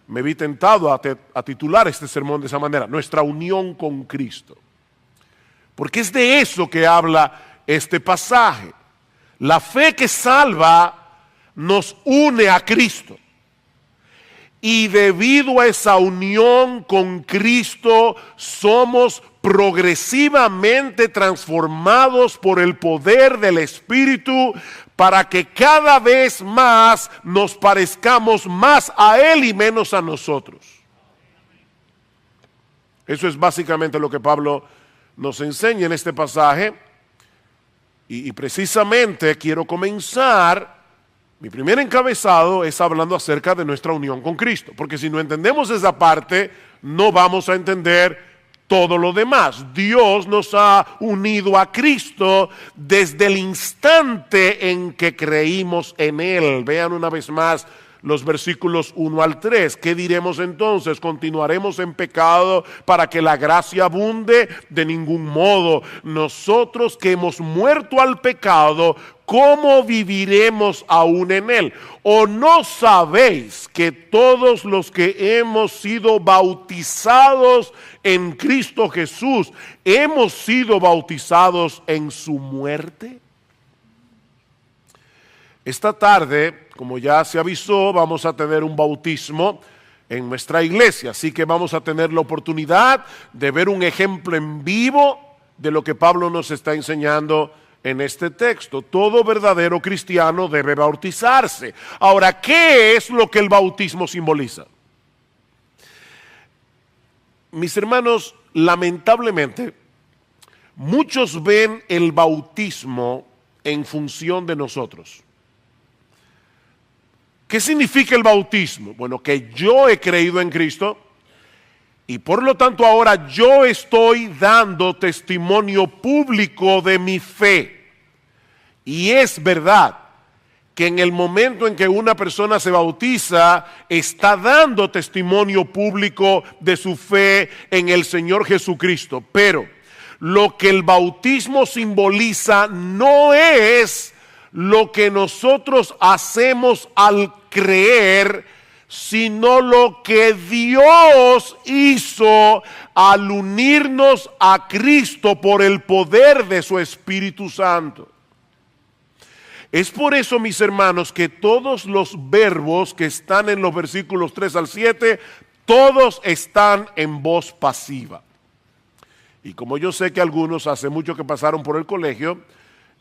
me vi tentado a titular este sermón de esa manera: nuestra unión con Cristo. Porque es de eso que habla este pasaje. La fe que salva nos une a Cristo. Y debido a esa unión con Cristo, somos progresivamente transformados por el poder del Espíritu para que cada vez más nos parezcamos más a Él y menos a nosotros. Eso es básicamente lo que Pablo nos enseña en este pasaje. Y precisamente quiero comenzar. Mi primer encabezado es hablando acerca de nuestra unión con Cristo, porque si no entendemos esa parte, no vamos a entender todo lo demás. Dios nos ha unido a Cristo desde el instante en que creímos en Él. Vean una vez más los versículos 1 al 3. ¿Qué diremos entonces? ¿Continuaremos en pecado para que la gracia abunde? De ningún modo. Nosotros que hemos muerto al pecado, ¿cómo viviremos aún en él? ¿O no sabéis que todos los que hemos sido bautizados en Cristo Jesús, hemos sido bautizados en su muerte? Esta tarde, como ya se avisó, vamos a tener un bautismo en nuestra iglesia, así que vamos a tener la oportunidad de ver un ejemplo en vivo de lo que Pablo nos está enseñando en este texto. Todo verdadero cristiano debe bautizarse. Ahora, ¿qué es lo que el bautismo simboliza? Mis hermanos, lamentablemente, muchos ven el bautismo en función de nosotros. ¿Qué significa el bautismo? Bueno, que yo he creído en Cristo y por lo tanto ahora yo estoy dando testimonio público de mi fe. Y es verdad que en el momento en que una persona se bautiza, está dando testimonio público de su fe en el Señor Jesucristo. Pero lo que el bautismo simboliza no es lo que nosotros hacemos al creer, sino lo que Dios hizo al unirnos a Cristo por el poder de su Espíritu Santo. Es por eso, mis hermanos, que todos los verbos que están en los versículos 3 al 7, todos están en voz pasiva. Y como yo sé que algunos hace mucho que pasaron por el colegio,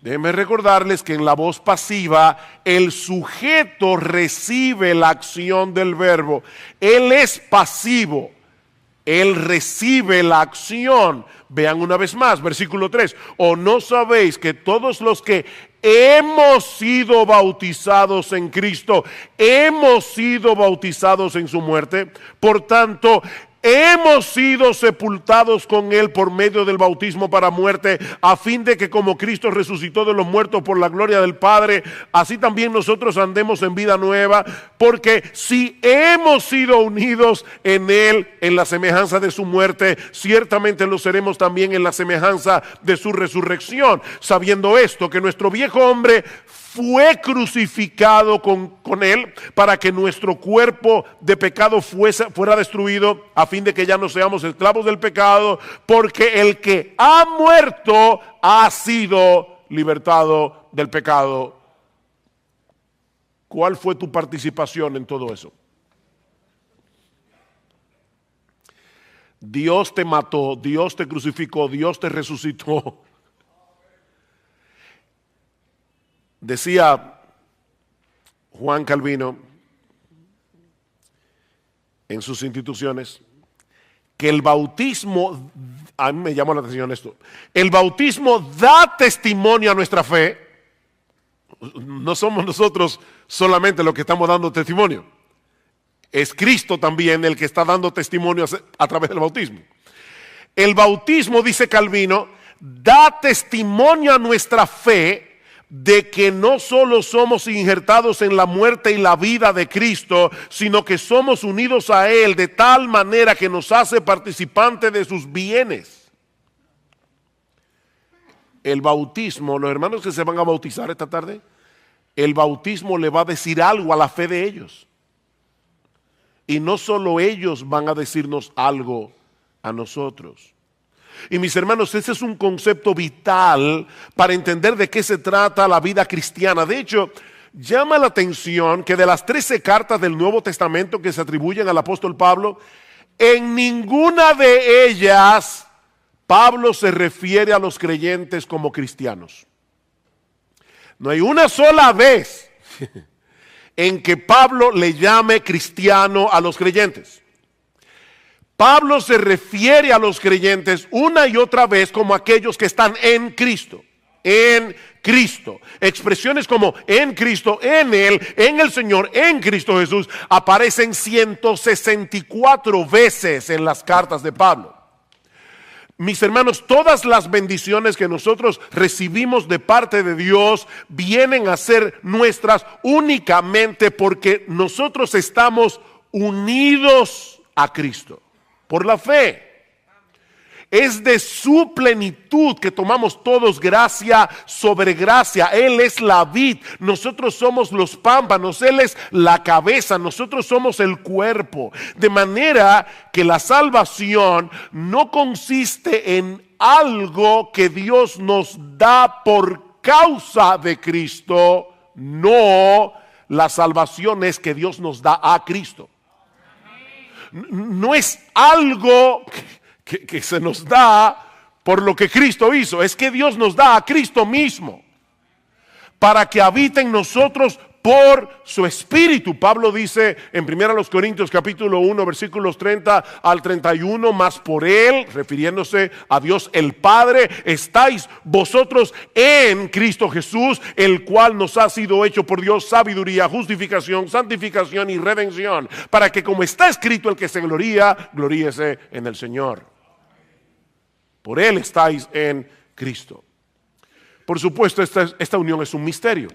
déjenme recordarles que en la voz pasiva el sujeto recibe la acción del verbo. Él es pasivo, él recibe la acción. Vean una vez más, versículo 3. ¿O no sabéis que todos los que hemos sido bautizados en Cristo, hemos sido bautizados en su muerte? Por tanto, hemos sido sepultados con Él por medio del bautismo para muerte, a fin de que como Cristo resucitó de los muertos por la gloria del Padre, así también nosotros andemos en vida nueva, porque si hemos sido unidos en Él, en la semejanza de su muerte, ciertamente lo seremos también en la semejanza de su resurrección, sabiendo esto, que nuestro viejo hombre fue crucificado con Él para que nuestro cuerpo de pecado fuera destruido, a fin de que ya no seamos esclavos del pecado, porque el que ha muerto ha sido libertado del pecado. ¿Cuál fue tu participación en todo eso? Dios te mató, Dios te crucificó, Dios te resucitó. Decía Juan Calvino en sus instituciones que el bautismo, a mí me llamó la atención esto, el bautismo da testimonio a nuestra fe. No somos nosotros solamente los que estamos dando testimonio, es Cristo también el que está dando testimonio a través del bautismo. El bautismo, dice Calvino, da testimonio a nuestra fe de que no solo somos injertados en la muerte y la vida de Cristo, sino que somos unidos a Él de tal manera que nos hace participantes de sus bienes. el bautismo, los hermanos que se van a bautizar esta tarde, el bautismo le va a decir algo a la fe de ellos. Y no solo ellos van a decirnos algo a nosotros. Y mis hermanos, ese es un concepto vital para entender de qué se trata la vida cristiana. De hecho, llama la atención que de las 13 cartas del Nuevo Testamento que se atribuyen al apóstol Pablo, en ninguna de ellas Pablo se refiere a los creyentes como cristianos. No hay una sola vez en que Pablo le llame cristiano a los creyentes. Pablo se refiere a los creyentes una y otra vez como aquellos que están en Cristo. En Cristo. Expresiones como en Cristo, en Él, en el Señor, en Cristo Jesús aparecen 164 veces en las cartas de Pablo. Mis hermanos, todas las bendiciones que nosotros recibimos de parte de Dios vienen a ser nuestras únicamente porque nosotros estamos unidos a Cristo por la fe. Es de su plenitud que tomamos todos gracia sobre gracia. Él es la vid, nosotros somos los pámpanos, Él es la cabeza, nosotros somos el cuerpo. De manera que la salvación no consiste en algo que Dios nos da por causa de Cristo. No, la salvación es que Dios nos da a Cristo. No es algo que se nos da por lo que Cristo hizo, es que Dios nos da a Cristo mismo para que habite en nosotros por su Espíritu. Pablo dice en 1 Corintios capítulo 1 versículos 30 al 31, mas por Él, refiriéndose a Dios el Padre, estáis vosotros en Cristo Jesús, el cual nos ha sido hecho por Dios sabiduría, justificación, santificación y redención, para que como está escrito, el que se gloría, gloríese en el Señor. Por Él estáis en Cristo. Por supuesto, esta unión es un misterio.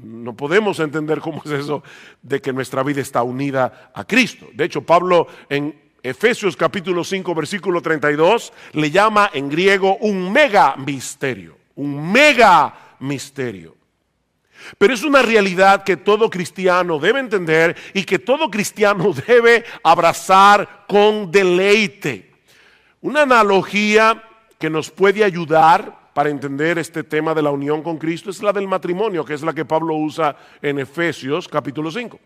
No podemos entender cómo es eso de que nuestra vida está unida a Cristo. De hecho, Pablo en Efesios capítulo 5 versículo 32 le llama en griego un mega misterio. Un mega misterio. Pero es una realidad que todo cristiano debe entender y que todo cristiano debe abrazar con deleite. Una analogía que nos puede ayudar para entender este tema de la unión con Cristo es la del matrimonio, que es la que Pablo usa en Efesios capítulo 5.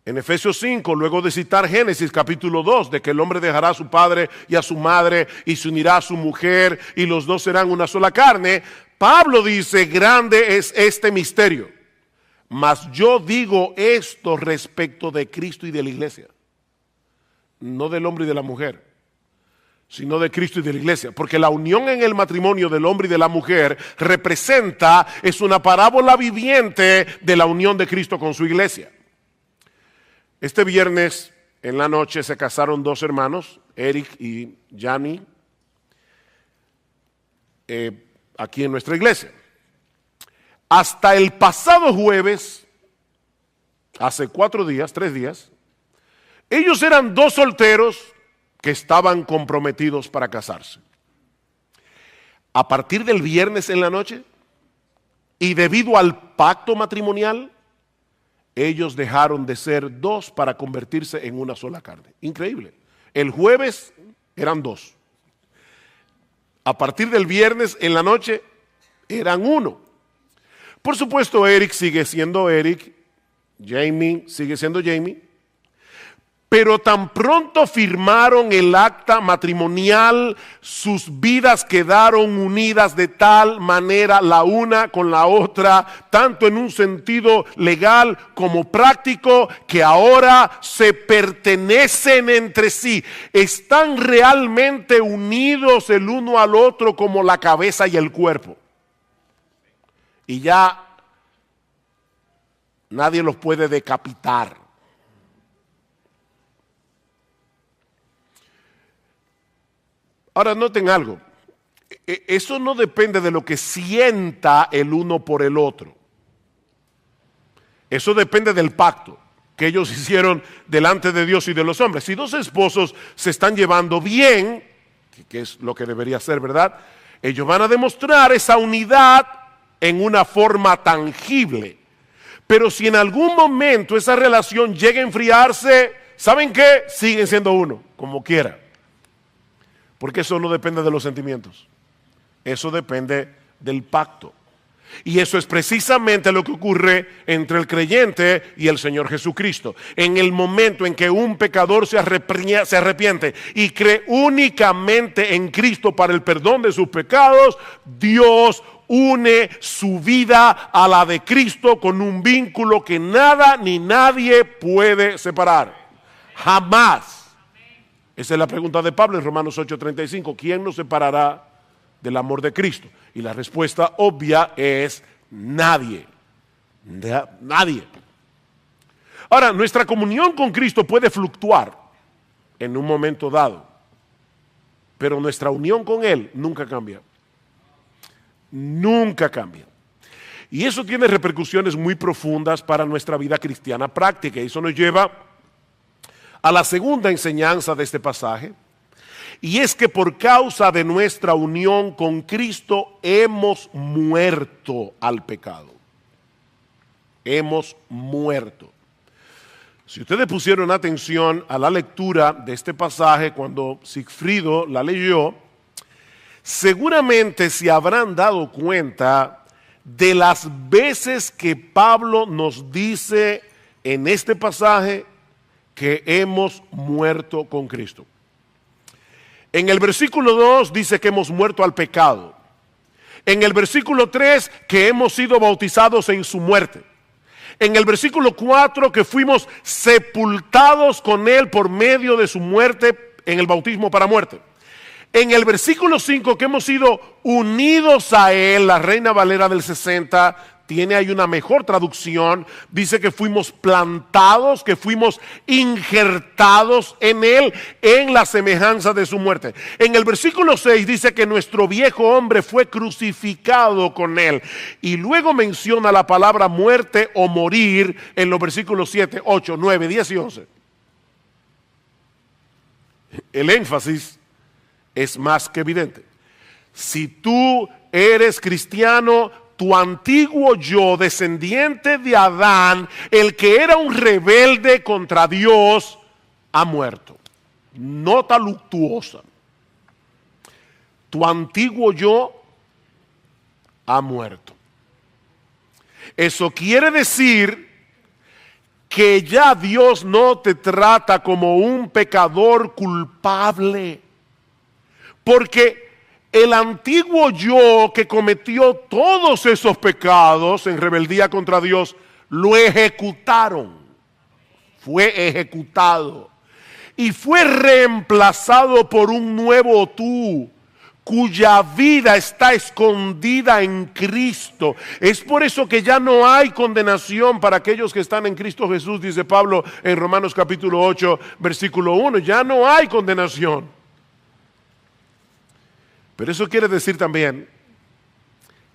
En Efesios 5, luego de citar Génesis capítulo 2, de que el hombre dejará a su padre y a su madre y se unirá a su mujer y los dos serán una sola carne, Pablo dice, grande es este misterio, mas yo digo esto respecto de Cristo y de la iglesia, no del hombre y de la mujer, sino de Cristo y de la iglesia, porque la unión en el matrimonio del hombre y de la mujer es una parábola viviente de la unión de Cristo con su iglesia. Este viernes en la noche se casaron dos hermanos, Eric y Yanni, aquí en nuestra iglesia. Hasta el pasado jueves, hace 3 días, ellos eran dos solteros que estaban comprometidos para casarse. A partir del viernes en la noche, y debido al pacto matrimonial, ellos dejaron de ser dos para convertirse en una sola carne. Increíble. El jueves eran dos. A partir del viernes en la noche, eran uno. Por supuesto, Eric sigue siendo Eric, Jamie sigue siendo Jamie, pero tan pronto firmaron el acta matrimonial, sus vidas quedaron unidas de tal manera la una con la otra, tanto en un sentido legal como práctico, que ahora se pertenecen entre sí. Están realmente unidos el uno al otro como la cabeza y el cuerpo. Y ya nadie los puede decapitar. Ahora noten algo, eso no depende de lo que sienta el uno por el otro. Eso depende del pacto que ellos hicieron delante de Dios y de los hombres. Si dos esposos se están llevando bien, que es lo que debería ser, ¿verdad? Ellos van a demostrar esa unidad en una forma tangible. Pero si en algún momento esa relación llega a enfriarse, ¿saben qué? Siguen siendo uno, como quiera. Porque eso no depende de los sentimientos. Eso depende del pacto. Y eso es precisamente lo que ocurre entre el creyente y el Señor Jesucristo. En el momento en que un pecador se arrepiente y cree únicamente en Cristo para el perdón de sus pecados, Dios une su vida a la de Cristo con un vínculo que nada ni nadie puede separar. Jamás. Esa es la pregunta de Pablo en Romanos 8:35. ¿Quién nos separará del amor de Cristo? Y la respuesta obvia es nadie. Nadie. Ahora, nuestra comunión con Cristo puede fluctuar en un momento dado, pero nuestra unión con Él nunca cambia. Nunca cambia. Y eso tiene repercusiones muy profundas para nuestra vida cristiana práctica. Y eso nos lleva a la segunda enseñanza de este pasaje. Y es que por causa de nuestra unión con Cristo hemos muerto al pecado. Hemos muerto. Si ustedes pusieron atención a la lectura de este pasaje cuando Sigfrido la leyó, seguramente se habrán dado cuenta de las veces que Pablo nos dice en este pasaje que hemos muerto con Cristo. En el versículo 2 dice que hemos muerto al pecado. En el versículo 3 que hemos sido bautizados en su muerte. En el versículo 4 que fuimos sepultados con él por medio de su muerte en el bautismo para muerte. En el versículo 5 que hemos sido unidos a él, la Reina Valera del 60 tiene ahí una mejor traducción, dice que fuimos plantados, que fuimos injertados en él, en la semejanza de su muerte. En el versículo 6 dice que nuestro viejo hombre fue crucificado con él. Y luego menciona la palabra muerte o morir en los versículos 7, 8, 9, 10 y 11. El énfasis es más que evidente. Si tú eres cristiano, tu antiguo yo, descendiente de Adán, el que era un rebelde contra Dios, ha muerto. Nota luctuosa. Tu antiguo yo ha muerto. Eso quiere decir que ya Dios no te trata como un pecador culpable. Porque el antiguo yo que cometió todos esos pecados en rebeldía contra Dios, lo ejecutaron. Fue ejecutado. Y fue reemplazado por un nuevo tú, cuya vida está escondida en Cristo. Es por eso que ya no hay condenación para aquellos que están en Cristo Jesús, dice Pablo en Romanos capítulo 8, versículo 1. Ya no hay condenación. Pero eso quiere decir también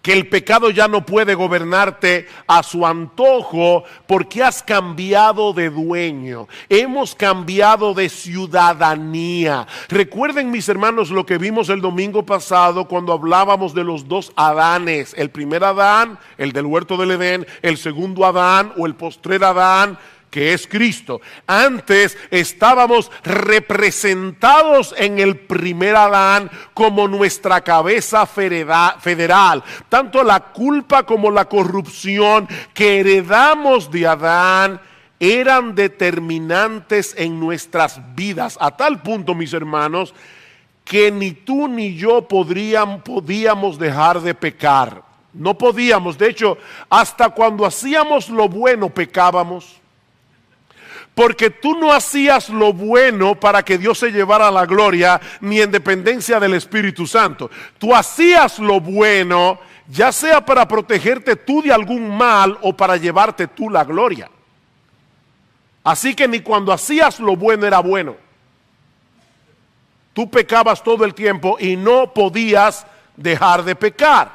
que el pecado ya no puede gobernarte a su antojo porque has cambiado de dueño. Hemos cambiado de ciudadanía. Recuerden, mis hermanos, lo que vimos el domingo pasado cuando hablábamos de los dos Adanes. El primer Adán, el del huerto del Edén, el segundo Adán o el postrer Adán, que es Cristo. Antes estábamos representados en el primer Adán como nuestra cabeza federal. Tanto la culpa como la corrupción que heredamos de Adán eran determinantes en nuestras vidas. A tal punto, mis hermanos, que ni tú ni yo podíamos dejar de pecar. No podíamos. De hecho, hasta cuando hacíamos lo bueno pecábamos. Porque tú no hacías lo bueno para que Dios se llevara la gloria, ni en dependencia del Espíritu Santo. Tú hacías lo bueno, ya sea para protegerte tú de algún mal o para llevarte tú la gloria. Así que ni cuando hacías lo bueno era bueno. Tú pecabas todo el tiempo y no podías dejar de pecar.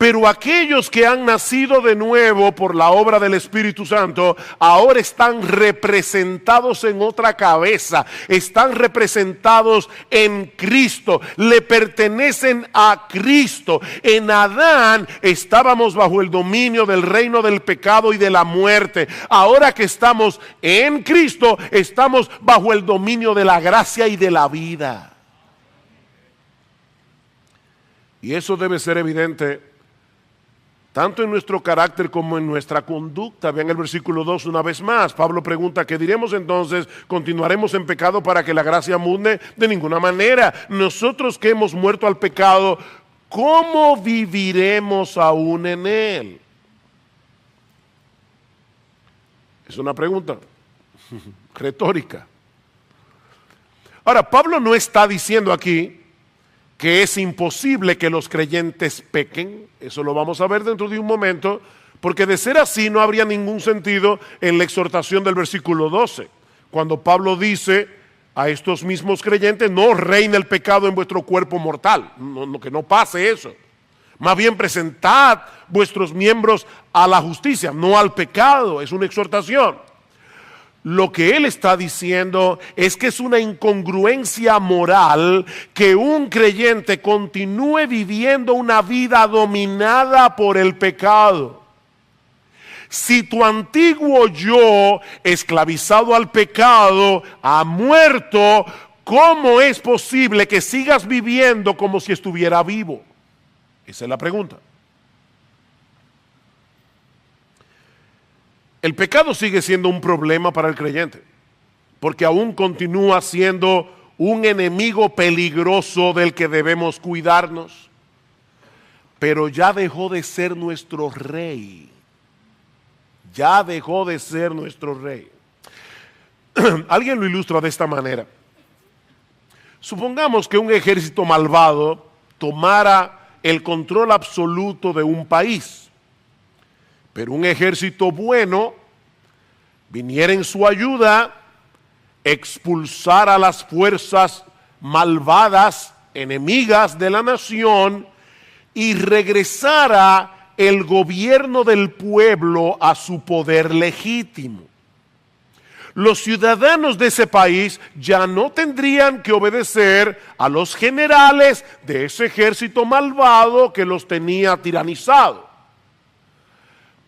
Pero aquellos que han nacido de nuevo por la obra del Espíritu Santo, ahora están representados en otra cabeza, están representados en Cristo, le pertenecen a Cristo. En Adán estábamos bajo el dominio del reino del pecado y de la muerte. Ahora que estamos en Cristo, estamos bajo el dominio de la gracia y de la vida. Y eso debe ser evidente tanto en nuestro carácter como en nuestra conducta. Vean el versículo 2 una vez más. Pablo pregunta, ¿qué diremos entonces? ¿Continuaremos en pecado para que la gracia abunde? De ninguna manera. Nosotros que hemos muerto al pecado, ¿cómo viviremos aún en él? Es una pregunta retórica. Ahora, Pablo no está diciendo aquí que es imposible que los creyentes pequen. Eso lo vamos a ver dentro de un momento, porque de ser así no habría ningún sentido en la exhortación del versículo 12, cuando Pablo dice a estos mismos creyentes, no reine el pecado en vuestro cuerpo mortal, que no pase eso. Más bien presentad vuestros miembros a la justicia, no al pecado. Es una exhortación. Lo que él está diciendo es que es una incongruencia moral que un creyente continúe viviendo una vida dominada por el pecado. Si tu antiguo yo, esclavizado al pecado, ha muerto, ¿cómo es posible que sigas viviendo como si estuviera vivo? Esa es la pregunta. El pecado sigue siendo un problema para el creyente, porque aún continúa siendo un enemigo peligroso del que debemos cuidarnos, pero ya dejó de ser nuestro rey. Ya dejó de ser nuestro rey. Alguien lo ilustra de esta manera. Supongamos que un ejército malvado tomara el control absoluto de un país, pero un ejército bueno viniera en su ayuda, expulsara a las fuerzas malvadas, enemigas de la nación, y regresara el gobierno del pueblo a su poder legítimo. Los ciudadanos de ese país ya no tendrían que obedecer a los generales de ese ejército malvado que los tenía tiranizados.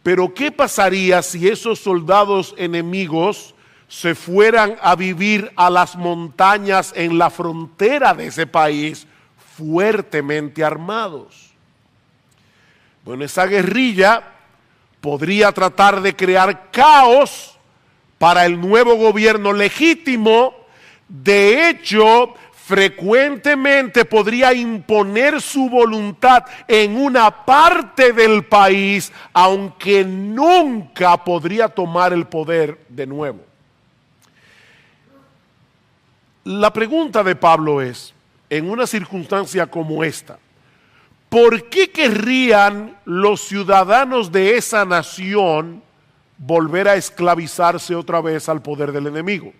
Pero ¿qué pasaría si esos soldados enemigos se fueran a vivir a las montañas en la frontera de ese país fuertemente armados? Bueno, esa guerrilla podría tratar de crear caos para el nuevo gobierno legítimo. De hecho, frecuentemente podría imponer su voluntad en una parte del país, aunque nunca podría tomar el poder de nuevo. La pregunta de Pablo es, en una circunstancia como esta, ¿por qué querrían los ciudadanos de esa nación volver a esclavizarse otra vez al poder del enemigo?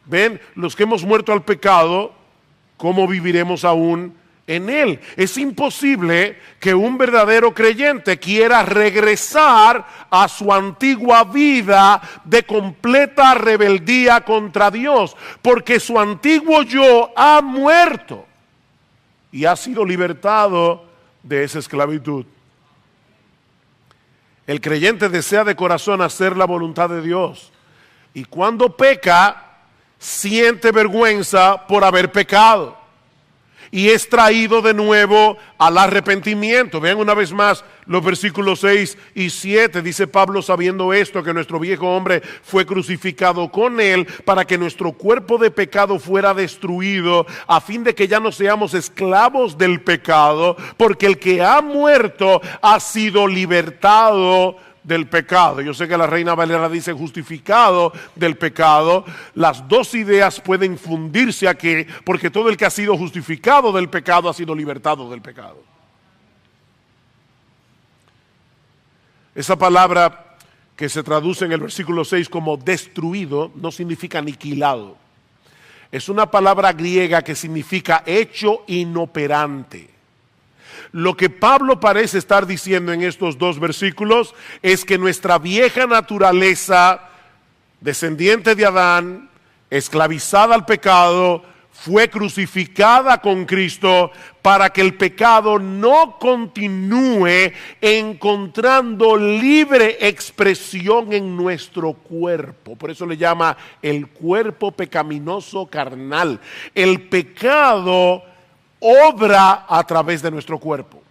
Ven, los que hemos muerto al pecado, ¿cómo viviremos aún en él? Es imposible que un verdadero creyente quiera regresar a su antigua vida de completa rebeldía contra Dios, porque su antiguo yo ha muerto y ha sido libertado de esa esclavitud. El creyente desea de corazón hacer la voluntad de Dios, y cuando peca, siente vergüenza por haber pecado y es traído de nuevo al arrepentimiento. Vean una vez más los versículos 6 y 7. Dice Pablo, sabiendo esto, que nuestro viejo hombre fue crucificado con él para que nuestro cuerpo de pecado fuera destruido, a fin de que ya no seamos esclavos del pecado, porque el que ha muerto ha sido libertado del pecado. Yo sé que la Reina Valera dice justificado del pecado. Las dos ideas pueden fundirse aquí, porque todo el que ha sido justificado del pecado ha sido libertado del pecado. Esa palabra que se traduce en el versículo 6 como destruido no significa aniquilado. Es una palabra griega que significa hecho inoperante. Lo que Pablo parece estar diciendo en estos dos versículos es que nuestra vieja naturaleza, descendiente de Adán, esclavizada al pecado, fue crucificada con Cristo para que el pecado no continúe encontrando libre expresión en nuestro cuerpo. Por eso le llama el cuerpo pecaminoso carnal. El pecado obra a través de nuestro cuerpo.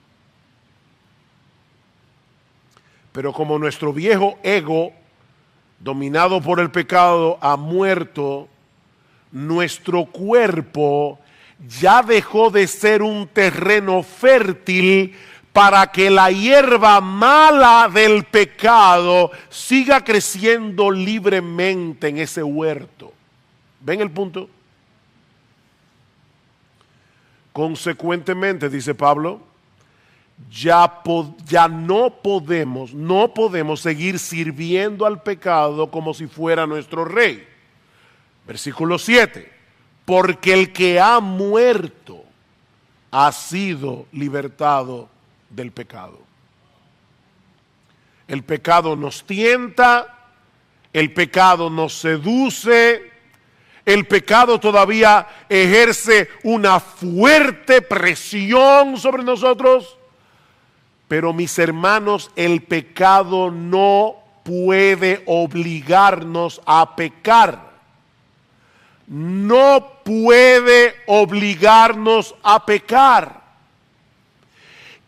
Pero como nuestro viejo ego, dominado por el pecado, ha muerto, nuestro cuerpo ya dejó de ser un terreno fértil para que la hierba mala del pecado siga creciendo libremente en ese huerto. ¿Ven el punto? Consecuentemente, dice Pablo, ya no podemos seguir sirviendo al pecado como si fuera nuestro rey. Versículo 7, porque el que ha muerto ha sido libertado del pecado. El pecado nos tienta, el pecado nos seduce, el pecado todavía ejerce una fuerte presión sobre nosotros, pero mis hermanos, el pecado no puede obligarnos a pecar. No puede obligarnos a pecar.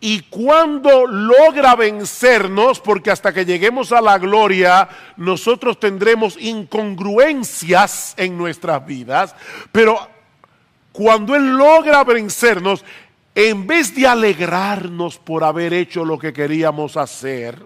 Y cuando logra vencernos, porque hasta que lleguemos a la gloria, nosotros tendremos incongruencias en nuestras vidas, pero cuando Él logra vencernos, en vez de alegrarnos por haber hecho lo que queríamos hacer,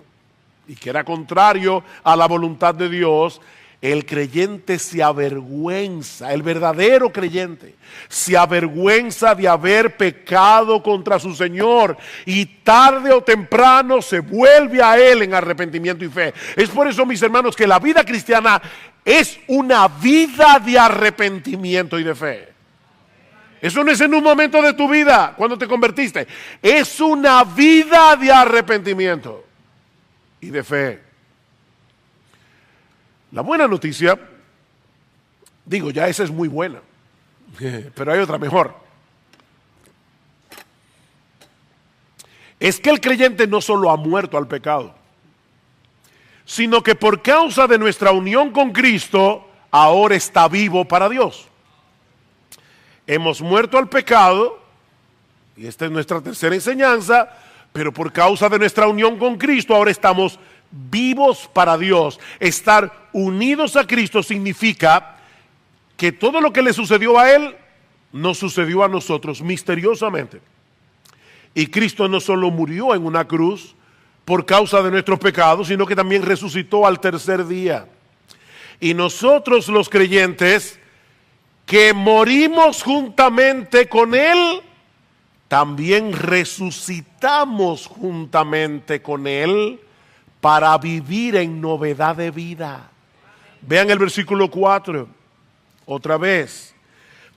y que era contrario a la voluntad de Dios, el creyente se avergüenza, el verdadero creyente se avergüenza de haber pecado contra su Señor y tarde o temprano se vuelve a Él en arrepentimiento y fe. Es por eso, mis hermanos, que la vida cristiana es una vida de arrepentimiento y de fe. Eso no es en un momento de tu vida cuando te convertiste, es una vida de arrepentimiento y de fe. La buena noticia, digo, ya esa es muy buena, pero hay otra mejor. Es que el creyente no solo ha muerto al pecado, sino que por causa de nuestra unión con Cristo, ahora está vivo para Dios. Hemos muerto al pecado, y esta es nuestra tercera enseñanza, pero por causa de nuestra unión con Cristo, ahora estamos vivos para Dios. Estar unidos a Cristo significa que todo lo que le sucedió a Él, nos sucedió a nosotros misteriosamente. Y Cristo no solo murió en una cruz por causa de nuestros pecados, sino que también resucitó al tercer día. Y nosotros los creyentes que morimos juntamente con Él, también resucitamos juntamente con Él para vivir en novedad de vida. Vean el versículo 4, otra vez.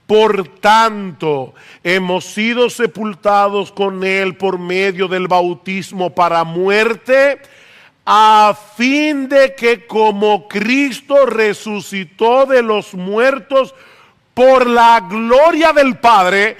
Por tanto, hemos sido sepultados con Él por medio del bautismo para muerte, a fin de que como Cristo resucitó de los muertos por la gloria del Padre,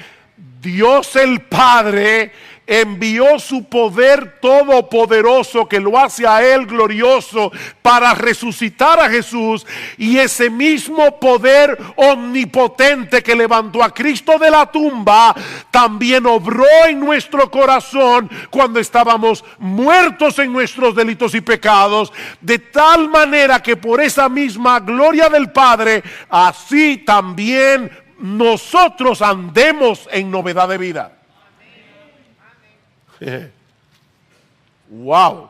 Dios el Padre envió su poder todopoderoso que lo hace a Él glorioso para resucitar a Jesús, y ese mismo poder omnipotente que levantó a Cristo de la tumba también obró en nuestro corazón cuando estábamos muertos en nuestros delitos y pecados, de tal manera que por esa misma gloria del Padre así también nosotros andemos en novedad de vida. Wow,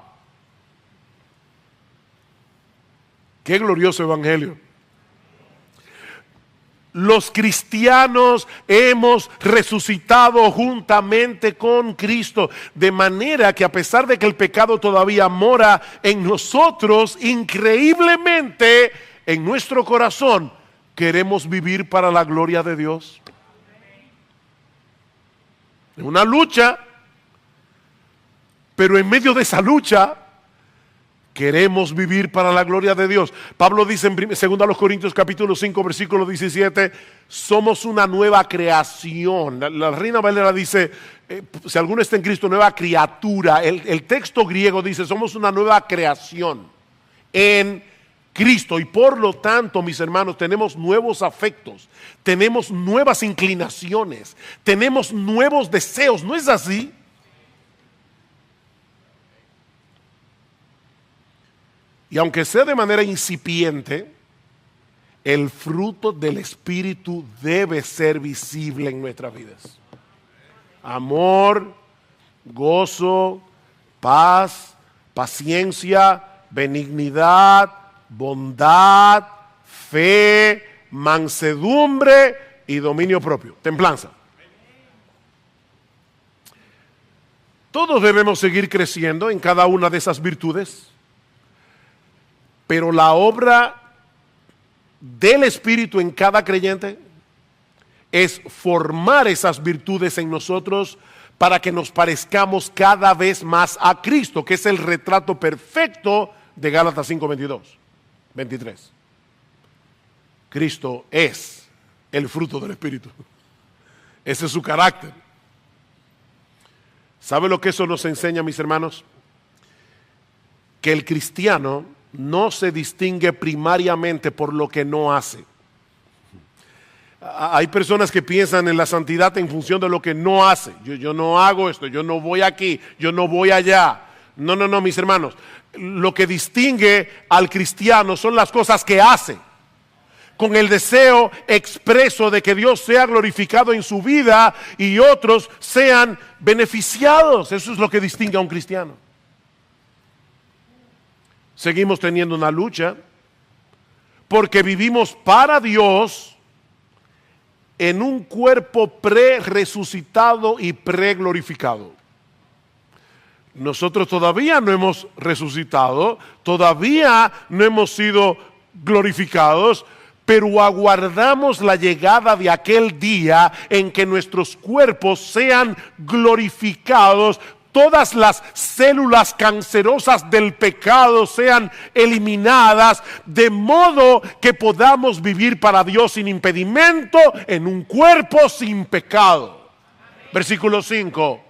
qué glorioso evangelio. Los cristianos hemos resucitado juntamente con Cristo, de manera que a pesar de que el pecado todavía mora en nosotros, increíblemente en nuestro corazón queremos vivir para la gloria de Dios. Es una lucha. Pero en medio de esa lucha, queremos vivir para la gloria de Dios. Pablo dice en 2 Corintios capítulo 5, versículo 17, somos una nueva creación. La Reina Valera dice, si alguno está en Cristo, nueva criatura. El texto griego dice, somos una nueva creación en Cristo. Y por lo tanto, mis hermanos, tenemos nuevos afectos, tenemos nuevas inclinaciones, tenemos nuevos deseos. ¿No es así? Y aunque sea de manera incipiente, el fruto del Espíritu debe ser visible en nuestras vidas. Amor, gozo, paz, paciencia, benignidad, bondad, fe, mansedumbre y dominio propio, templanza. Todos debemos seguir creciendo en cada una de esas virtudes. Pero la obra del Espíritu en cada creyente es formar esas virtudes en nosotros para que nos parezcamos cada vez más a Cristo, que es el retrato perfecto de Gálatas 5, 23. Cristo es el fruto del Espíritu. Ese es su carácter. ¿Sabe lo que eso nos enseña, mis hermanos? Que el cristiano no se distingue primariamente por lo que no hace. Hay personas que piensan en la santidad en función de lo que no hace. Yo no hago esto, yo no voy aquí, yo no voy allá. No, mis hermanos. Lo que distingue al cristiano son las cosas que hace, con el deseo expreso de que Dios sea glorificado en su vida y otros sean beneficiados. Eso es lo que distingue a un cristiano. Seguimos teniendo una lucha porque vivimos para Dios en un cuerpo pre-resucitado y pre-glorificado. Nosotros todavía no hemos resucitado, todavía no hemos sido glorificados, pero aguardamos la llegada de aquel día en que nuestros cuerpos sean glorificados, todas las células cancerosas del pecado sean eliminadas, de modo que podamos vivir para Dios sin impedimento en un cuerpo sin pecado. Amén. Versículo 5.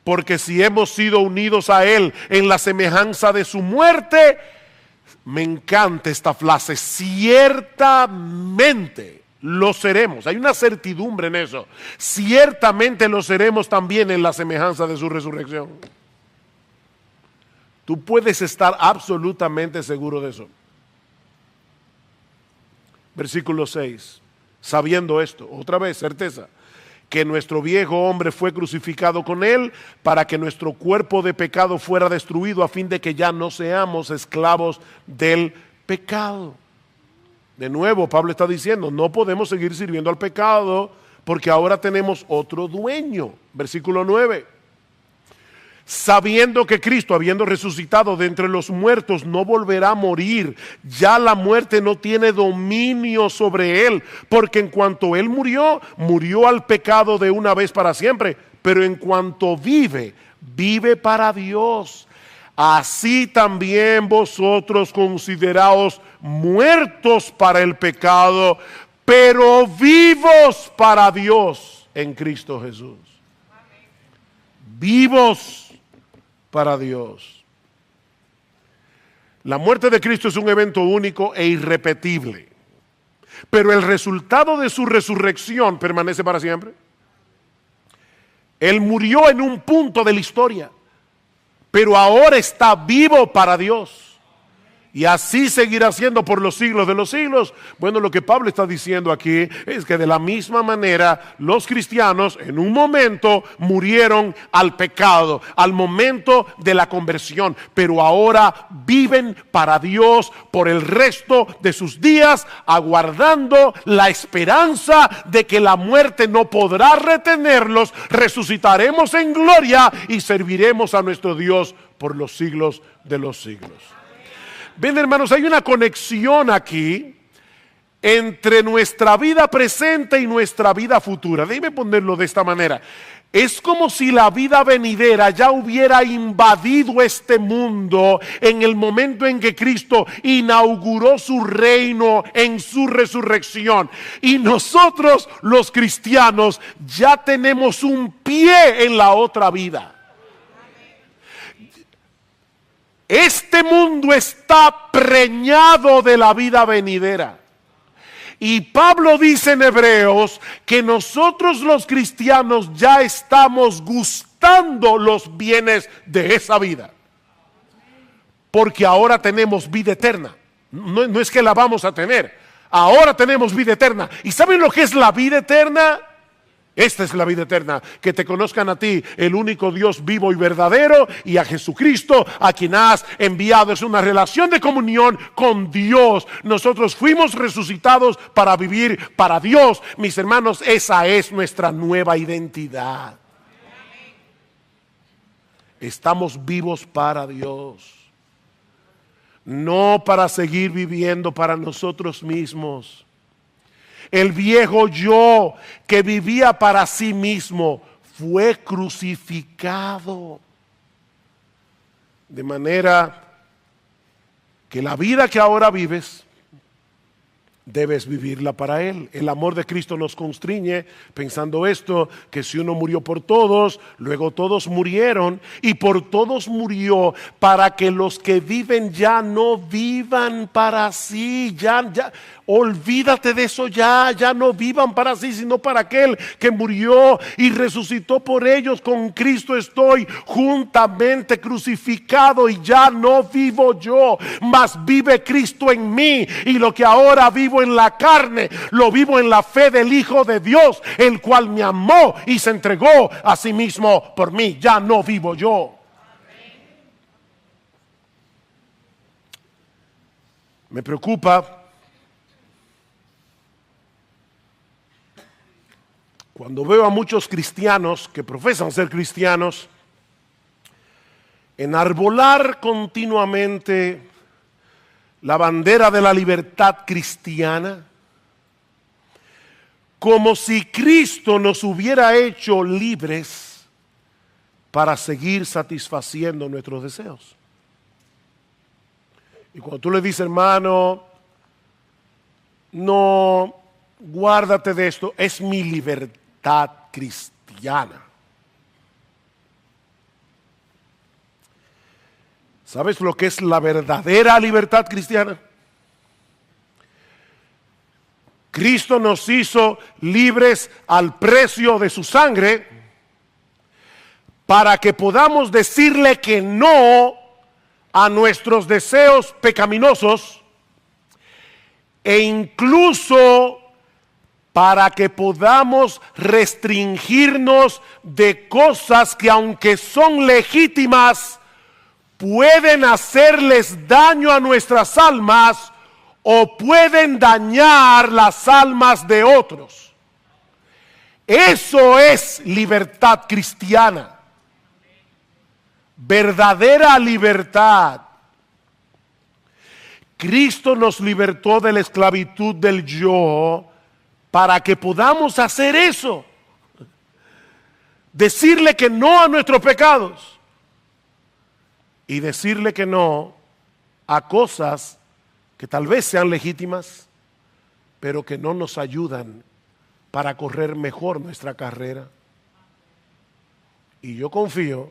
Porque si hemos sido unidos a Él en la semejanza de su muerte, me encanta esta frase, ciertamente lo seremos. Hay una certidumbre en eso. Ciertamente lo seremos también en la semejanza de su resurrección. Tú puedes estar absolutamente seguro de eso. Versículo 6. Sabiendo esto, otra vez, certeza, que nuestro viejo hombre fue crucificado con él para que nuestro cuerpo de pecado fuera destruido a fin de que ya no seamos esclavos del pecado. De nuevo, Pablo está diciendo, no podemos seguir sirviendo al pecado porque ahora tenemos otro dueño. Versículo 9. Sabiendo que Cristo, habiendo resucitado de entre los muertos, no volverá a morir, ya la muerte no tiene dominio sobre él, porque en cuanto él murió, murió al pecado de una vez para siempre, pero en cuanto vive, vive para Dios. Así también vosotros consideraos muertos para el pecado, pero vivos para Dios en Cristo Jesús. Vivos para Dios. La muerte de Cristo es un evento único e irrepetible, pero el resultado de su resurrección permanece para siempre. Él murió en un punto de la historia, pero ahora está vivo para Dios. Y así seguirá siendo por los siglos de los siglos. Bueno, lo que Pablo está diciendo aquí es que de la misma manera los cristianos en un momento murieron al pecado, al momento de la conversión, pero ahora viven para Dios por el resto de sus días, aguardando la esperanza de que la muerte no podrá retenerlos. Resucitaremos en gloria y serviremos a nuestro Dios por los siglos de los siglos. Ven, hermanos, hay una conexión aquí entre nuestra vida presente y nuestra vida futura. Déjeme ponerlo de esta manera. Es como si la vida venidera ya hubiera invadido este mundo en el momento en que Cristo inauguró su reino en su resurrección. Y nosotros, los cristianos, ya tenemos un pie en la otra vida. Este mundo está preñado de la vida venidera. Y Pablo dice en Hebreos que nosotros los cristianos ya estamos gustando los bienes de esa vida. Porque ahora tenemos vida eterna. No es que la vamos a tener. Ahora tenemos vida eterna. ¿Y saben lo que es la vida eterna? Esta es la vida eterna, que te conozcan a ti, el único Dios vivo y verdadero, y a Jesucristo, a quien has enviado. Es una relación de comunión con Dios. Nosotros fuimos resucitados para vivir para Dios. Mis hermanos, esa es nuestra nueva identidad. Estamos vivos para Dios, no para seguir viviendo para nosotros mismos. El viejo yo que vivía para sí mismo fue crucificado. De manera que la vida que ahora vives, debes vivirla para Él. El amor de Cristo nos constriñe pensando esto, que si uno murió por todos, luego todos murieron, y por todos murió para que los que viven ya no vivan para sí. Ya, olvídate de eso ya no vivan para sí, sino para aquel que murió y resucitó por ellos. Con Cristo estoy juntamente crucificado y ya no vivo yo, mas vive Cristo en mí, y lo que ahora vivo en la carne, lo vivo en la fe del Hijo de Dios, el cual me amó y se entregó a sí mismo por mí. Ya no vivo yo. Me preocupa cuando veo a muchos cristianos que profesan ser cristianos enarbolar continuamente la bandera de la libertad cristiana, como si Cristo nos hubiera hecho libres para seguir satisfaciendo nuestros deseos. Y cuando tú le dices, hermano, no, guárdate de esto, es mi libertad cristiana. ¿Sabes lo que es la verdadera libertad cristiana? Cristo nos hizo libres al precio de su sangre para que podamos decirle que no a nuestros deseos pecaminosos, e incluso para que podamos restringirnos de cosas que, aunque son legítimas, pueden hacerles daño a nuestras almas o pueden dañar las almas de otros. Eso es libertad cristiana. Verdadera libertad. Cristo nos libertó de la esclavitud del yo para que podamos hacer eso. Decirle que no a nuestros pecados. Y decirle que no a cosas que tal vez sean legítimas, pero que no nos ayudan para correr mejor nuestra carrera. Y yo confío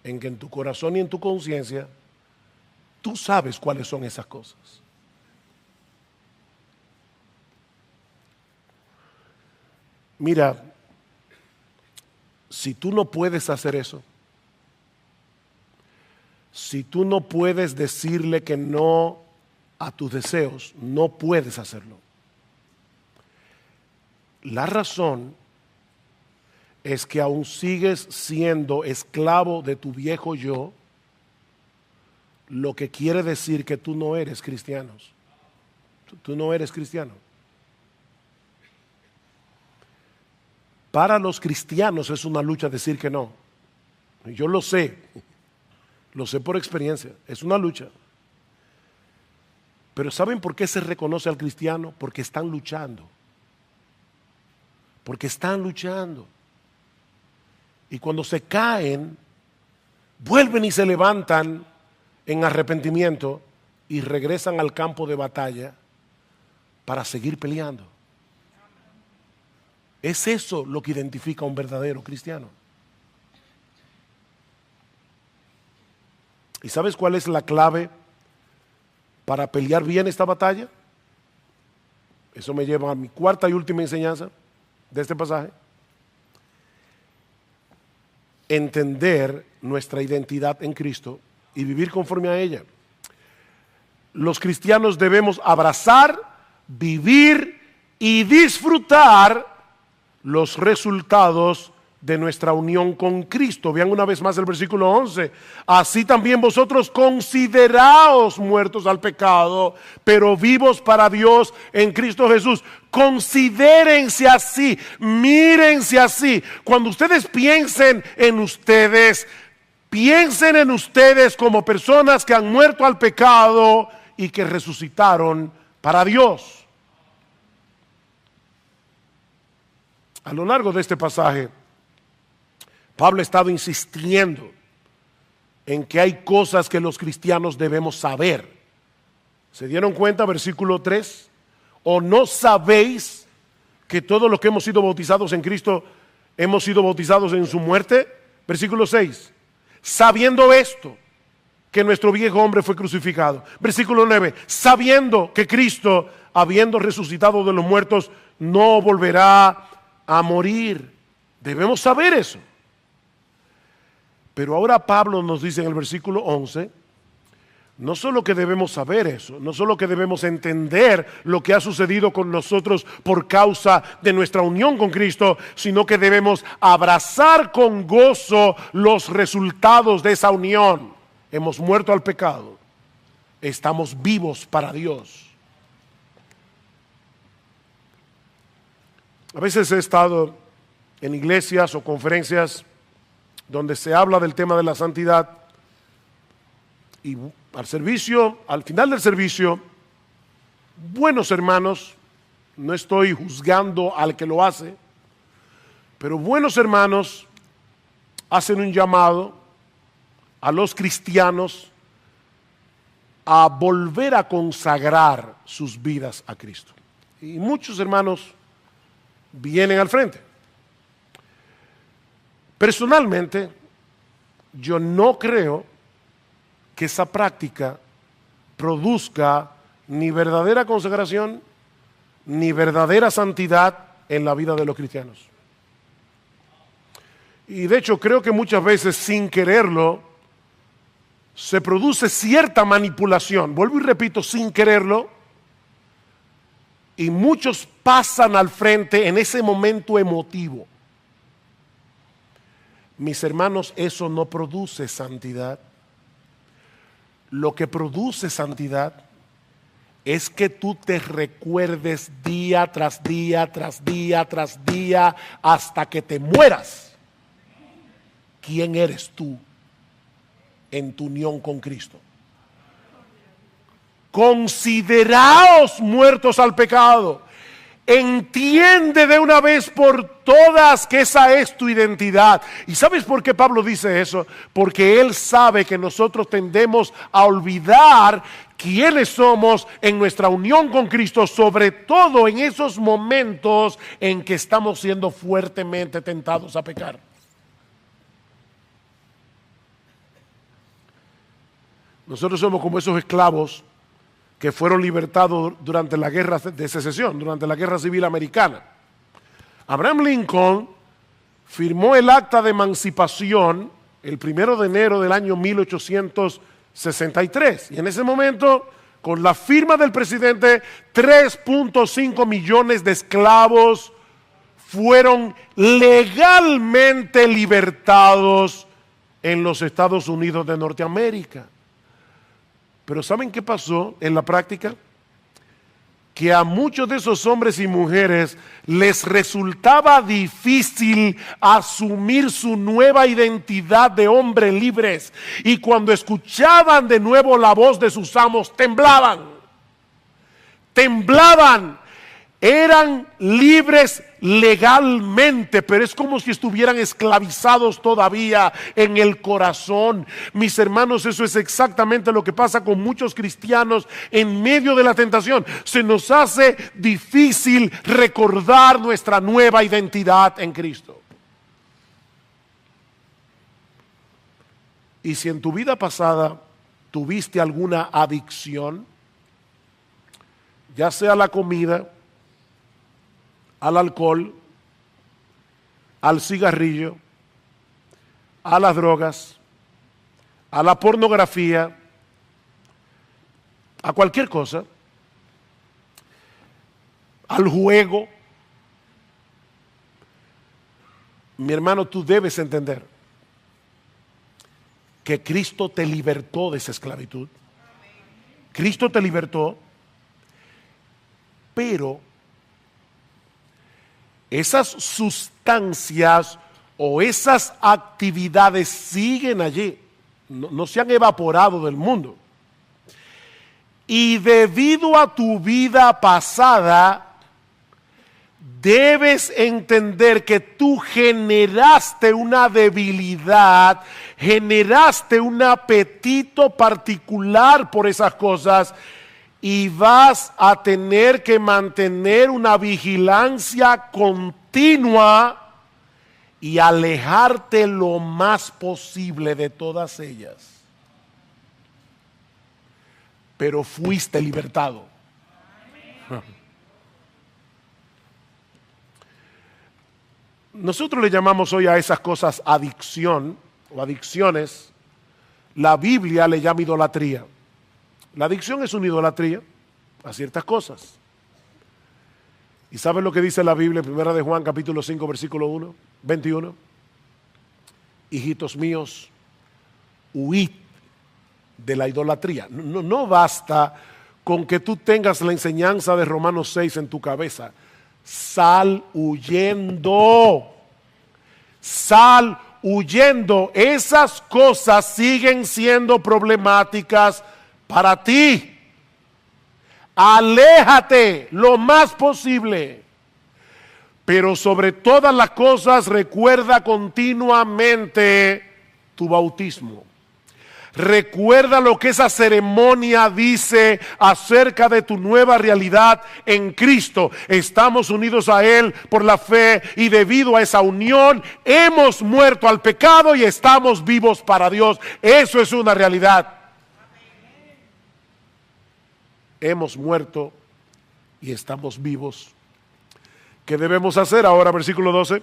en que en tu corazón y en tu conciencia, tú sabes cuáles son esas cosas. Mira, si tú no puedes hacer eso, si tú no puedes decirle que no a tus deseos, no puedes hacerlo. La razón es que aún sigues siendo esclavo de tu viejo yo, lo que quiere decir que tú no eres cristiano. Tú no eres cristiano. Para los cristianos es una lucha decir que no. Yo lo sé por experiencia, es una lucha. Pero ¿saben por qué se reconoce al cristiano? Porque están luchando. Porque están luchando. Y cuando se caen, vuelven y se levantan en arrepentimiento y regresan al campo de batalla para seguir peleando. Es eso lo que identifica a un verdadero cristiano. ¿Y sabes cuál es la clave para pelear bien esta batalla? Eso me lleva a mi cuarta y última enseñanza de este pasaje. Entender nuestra identidad en Cristo y vivir conforme a ella. Los cristianos debemos abrazar, vivir y disfrutar los resultados de nuestra unión con Cristo. Vean una vez más el versículo 11. Así también vosotros consideraos muertos al pecado, pero vivos para Dios en Cristo Jesús. Considérense así, mírense así. Cuando ustedes piensen en ustedes como personas que han muerto al pecado y que resucitaron para Dios. A lo largo de este pasaje, Pablo ha estado insistiendo en que hay cosas que los cristianos debemos saber. ¿Se dieron cuenta? Versículo 3. ¿O no sabéis que todos los que hemos sido bautizados en Cristo hemos sido bautizados en su muerte? Versículo 6. Sabiendo esto, que nuestro viejo hombre fue crucificado. Versículo 9. Sabiendo que Cristo, habiendo resucitado de los muertos, no volverá a morir. Debemos saber eso. Pero ahora Pablo nos dice en el versículo 11, no solo que debemos saber eso, no solo que debemos entender lo que ha sucedido con nosotros por causa de nuestra unión con Cristo, sino que debemos abrazar con gozo los resultados de esa unión. Hemos muerto al pecado, estamos vivos para Dios. A veces he estado en iglesias o conferencias donde se habla del tema de la santidad y al final del servicio, buenos hermanos, no estoy juzgando al que lo hace, pero buenos hermanos hacen un llamado a los cristianos a volver a consagrar sus vidas a Cristo. Y muchos hermanos vienen al frente. Personalmente, yo no creo que esa práctica produzca ni verdadera consagración ni verdadera santidad en la vida de los cristianos. Y de hecho creo que muchas veces sin quererlo se produce cierta manipulación. Vuelvo y repito, sin quererlo. Y muchos pasan al frente en ese momento emotivo. Mis hermanos, eso no produce santidad. Lo que produce santidad es que tú te recuerdes día tras día, tras día, tras día, hasta que te mueras. ¿Quién eres tú en tu unión con Cristo? Consideraos muertos al pecado. Entiende de una vez por todas que esa es tu identidad. ¿Y sabes por qué Pablo dice eso? Porque él sabe que nosotros tendemos a olvidar quiénes somos en nuestra unión con Cristo, sobre todo en esos momentos en que estamos siendo fuertemente tentados a pecar. Nosotros somos como esos esclavos que fueron libertados durante la guerra de secesión, durante la guerra civil americana. Abraham Lincoln firmó el acta de emancipación el 1 de enero del año 1863. Y en ese momento, con la firma del presidente, 3.5 millones de esclavos fueron legalmente libertados en los Estados Unidos de Norteamérica. Pero ¿saben qué pasó en la práctica? Que a muchos de esos hombres y mujeres les resultaba difícil asumir su nueva identidad de hombres libres. Y cuando escuchaban de nuevo la voz de sus amos, temblaban. temblaban, eran libres legalmente, pero es como si estuvieran esclavizados todavía en el corazón. Mis hermanos, eso es exactamente lo que pasa con muchos cristianos en medio de la tentación. Se nos hace difícil recordar nuestra nueva identidad en Cristo. Y si en tu vida pasada tuviste alguna adicción, ya sea a la comida, al alcohol, al cigarrillo, a las drogas, a la pornografía, a cualquier cosa, al juego, mi hermano, tú debes entender que Cristo te libertó de esa esclavitud. Cristo te libertó, pero esas sustancias o esas actividades siguen allí, no se han evaporado del mundo. Y debido a tu vida pasada, debes entender que tú generaste una debilidad, generaste un apetito particular por esas cosas, y vas a tener que mantener una vigilancia continua y alejarte lo más posible de todas ellas. Pero fuiste libertado. Nosotros le llamamos hoy a esas cosas adicción o adicciones. La Biblia le llama idolatría. La adicción es una idolatría a ciertas cosas. ¿Y sabes lo que dice la Biblia en 1 de Juan capítulo 5 versículo 21? Hijitos míos, huid de la idolatría. No basta con que tú tengas la enseñanza de Romanos 6 en tu cabeza. Sal huyendo. Sal huyendo. Esas cosas siguen siendo problemáticas para ti. Aléjate lo más posible. Pero sobre todas las cosas recuerda continuamente tu bautismo. Recuerda lo que esa ceremonia dice acerca de tu nueva realidad en Cristo. Estamos unidos a Él por la fe y debido a esa unión hemos muerto al pecado y estamos vivos para Dios. Eso es una realidad. Hemos muerto y estamos vivos. ¿Qué debemos hacer ahora? Versículo 12.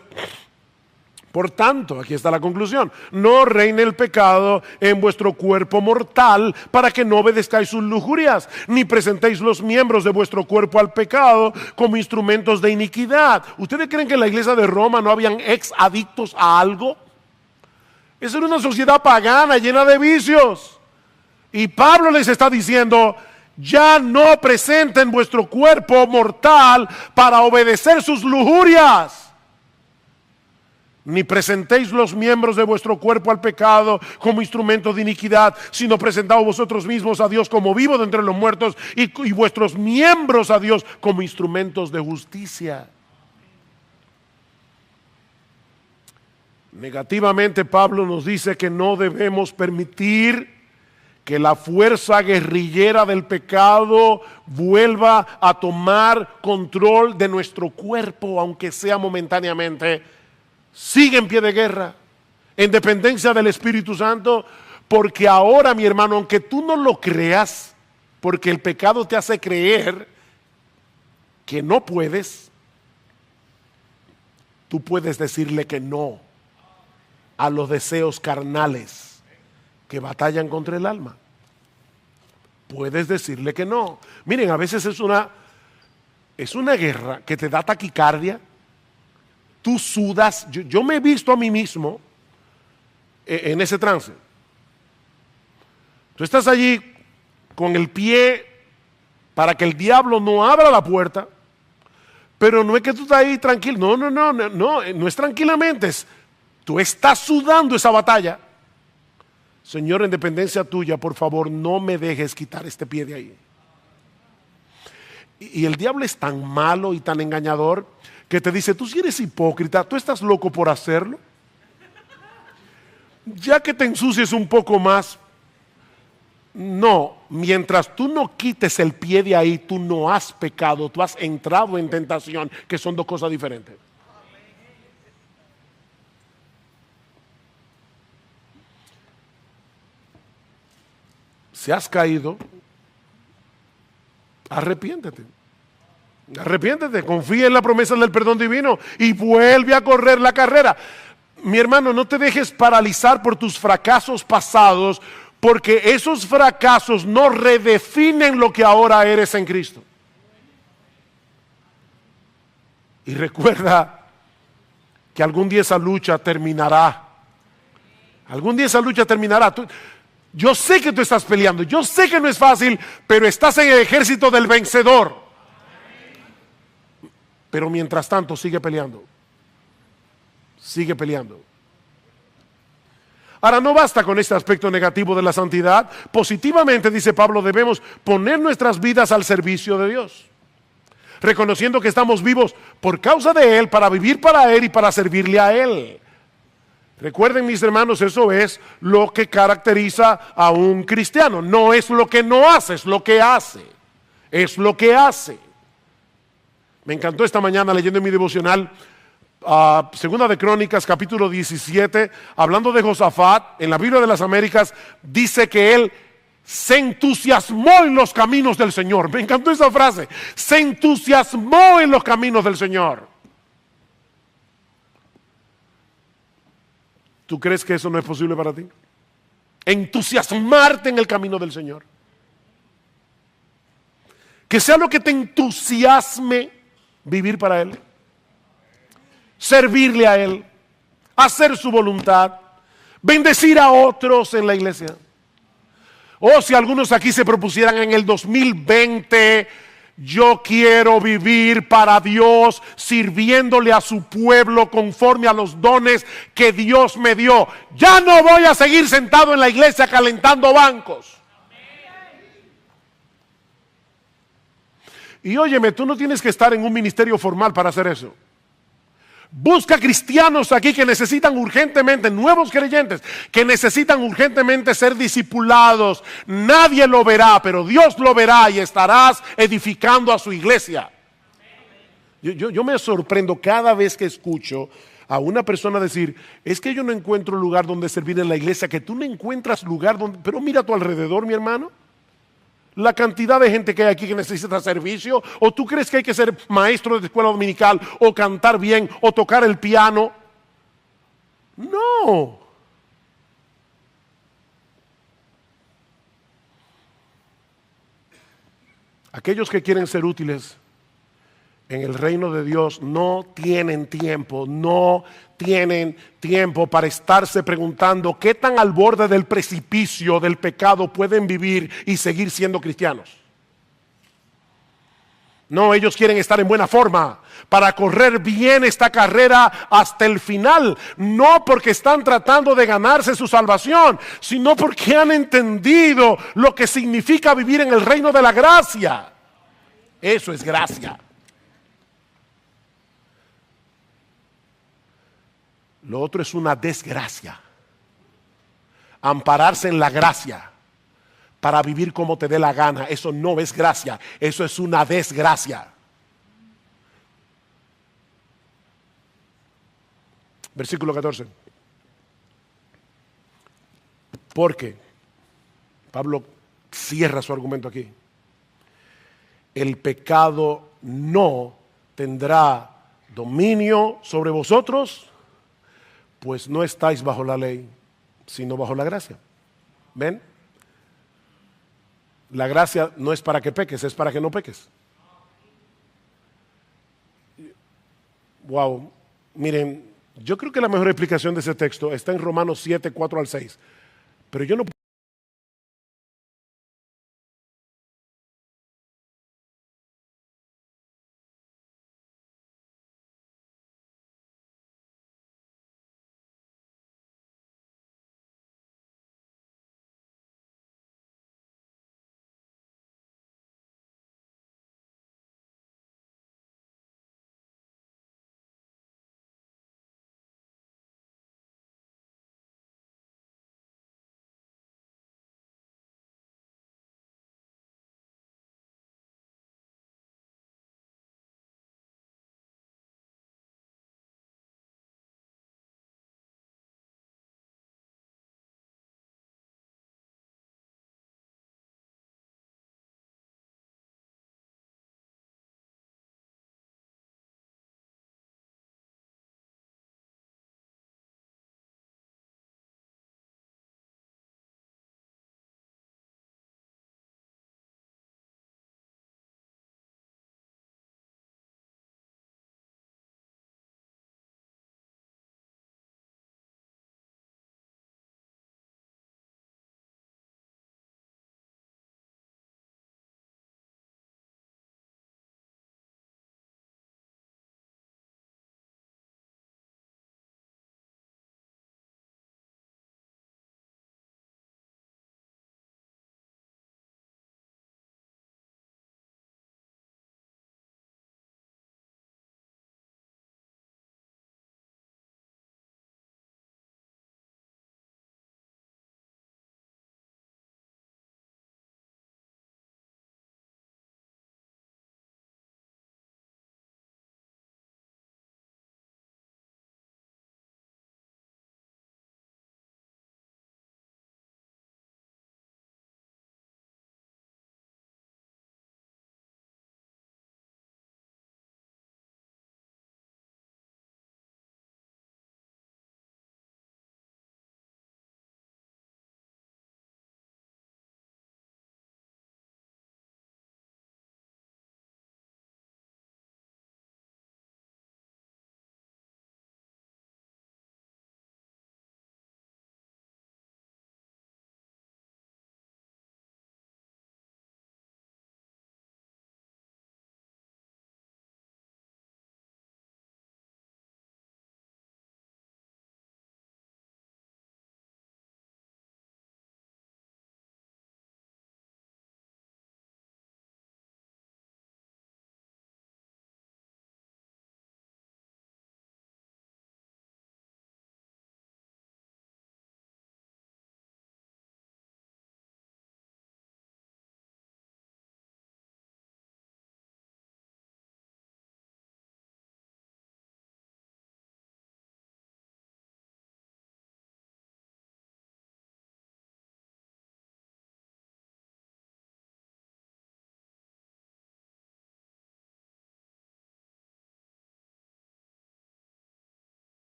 Por tanto, aquí está la conclusión: no reine el pecado en vuestro cuerpo mortal, para que no obedezcáis sus lujurias, ni presentéis los miembros de vuestro cuerpo al pecado como instrumentos de iniquidad. ¿Ustedes creen que en la iglesia de Roma no habían ex adictos a algo? Esa era una sociedad pagana llena de vicios. Y Pablo les está diciendo: ya no presenten vuestro cuerpo mortal para obedecer sus lujurias. Ni presentéis los miembros de vuestro cuerpo al pecado como instrumentos de iniquidad, sino presentaos vosotros mismos a Dios como vivos de entre los muertos y vuestros miembros a Dios como instrumentos de justicia. Negativamente, Pablo nos dice que no debemos permitir que la fuerza guerrillera del pecado vuelva a tomar control de nuestro cuerpo, aunque sea momentáneamente. Sigue en pie de guerra, en dependencia del Espíritu Santo, porque ahora, mi hermano, aunque tú no lo creas, porque el pecado te hace creer que no puedes, tú puedes decirle que no a los deseos carnales que batallan contra el alma. Puedes decirle que no. Miren, a veces es una guerra que te da taquicardia. Tú sudas. Yo me he visto a mí mismo en ese trance. Tú estás allí con el pie para que el diablo no abra la puerta, pero no es que tú estás ahí tranquilo. No es tranquilamente. Tú estás sudando esa batalla. Señor, en dependencia tuya, por favor, no me dejes quitar este pie de ahí. Y el diablo es tan malo y tan engañador que te dice, tú si eres hipócrita, tú estás loco por hacerlo. Ya que te ensucies un poco más, no, mientras tú no quites el pie de ahí, tú no has pecado, tú has entrado en tentación, que son dos cosas diferentes. Si has caído, arrepiéntete. Arrepiéntete, confía en la promesa del perdón divino y vuelve a correr la carrera. Mi hermano, no te dejes paralizar por tus fracasos pasados, porque esos fracasos no redefinen lo que ahora eres en Cristo. Y recuerda que algún día esa lucha terminará. Algún día esa lucha terminará. Yo sé que tú estás peleando, yo sé que no es fácil, pero estás en el ejército del vencedor. Pero mientras tanto, sigue peleando. Sigue peleando. Ahora, no basta con este aspecto negativo de la santidad. Positivamente, dice Pablo, debemos poner nuestras vidas al servicio de Dios, reconociendo que estamos vivos por causa de Él, para vivir para Él y para servirle a Él. Recuerden, mis hermanos, eso es lo que caracteriza a un cristiano. No es lo que no hace, es lo que hace. Es lo que hace. Me encantó esta mañana leyendo en mi devocional Segunda de Crónicas, capítulo 17, hablando de Josafat, en la Biblia de las Américas, dice que él se entusiasmó en los caminos del Señor. Me encantó esa frase. Se entusiasmó en los caminos del Señor. ¿Tú crees que eso no es posible para ti? Entusiasmarte en el camino del Señor. Que sea lo que te entusiasme vivir para Él, servirle a Él, hacer su voluntad, bendecir a otros en la iglesia. O si algunos aquí se propusieran en el 2020, yo quiero vivir para Dios, sirviéndole a su pueblo conforme a los dones que Dios me dio. Ya no voy a seguir sentado en la iglesia calentando bancos. Y óyeme, tú no tienes que estar en un ministerio formal para hacer eso. Busca cristianos aquí que necesitan urgentemente, nuevos creyentes, que necesitan urgentemente ser discipulados. Nadie lo verá, pero Dios lo verá y estarás edificando a su iglesia. Yo me sorprendo cada vez que escucho a una persona decir, es que yo no encuentro lugar donde servir en la iglesia, que tú no encuentras lugar donde... Pero mira a tu alrededor, mi hermano. La cantidad de gente que hay aquí que necesita servicio. ¿O tú crees que hay que ser maestro de escuela dominical o cantar bien o tocar el piano? No. Aquellos que quieren ser útiles en el reino de Dios no tienen tiempo para estarse preguntando qué tan al borde del precipicio del pecado pueden vivir y seguir siendo cristianos. No, ellos quieren estar en buena forma para correr bien esta carrera hasta el final, no porque están tratando de ganarse su salvación, sino porque han entendido lo que significa vivir en el reino de la gracia. Eso es gracia. Lo otro es una desgracia. Ampararse en la gracia para vivir como te dé la gana, eso no es gracia, eso es una desgracia. Versículo 14. Porque Pablo cierra su argumento aquí. El pecado no tendrá dominio sobre vosotros, pues no estáis bajo la ley, sino bajo la gracia. ¿Ven? La gracia no es para que peques, es para que no peques. Wow. Miren, yo creo que la mejor explicación de ese texto está en Romanos 7, 4 al 6. Pero yo no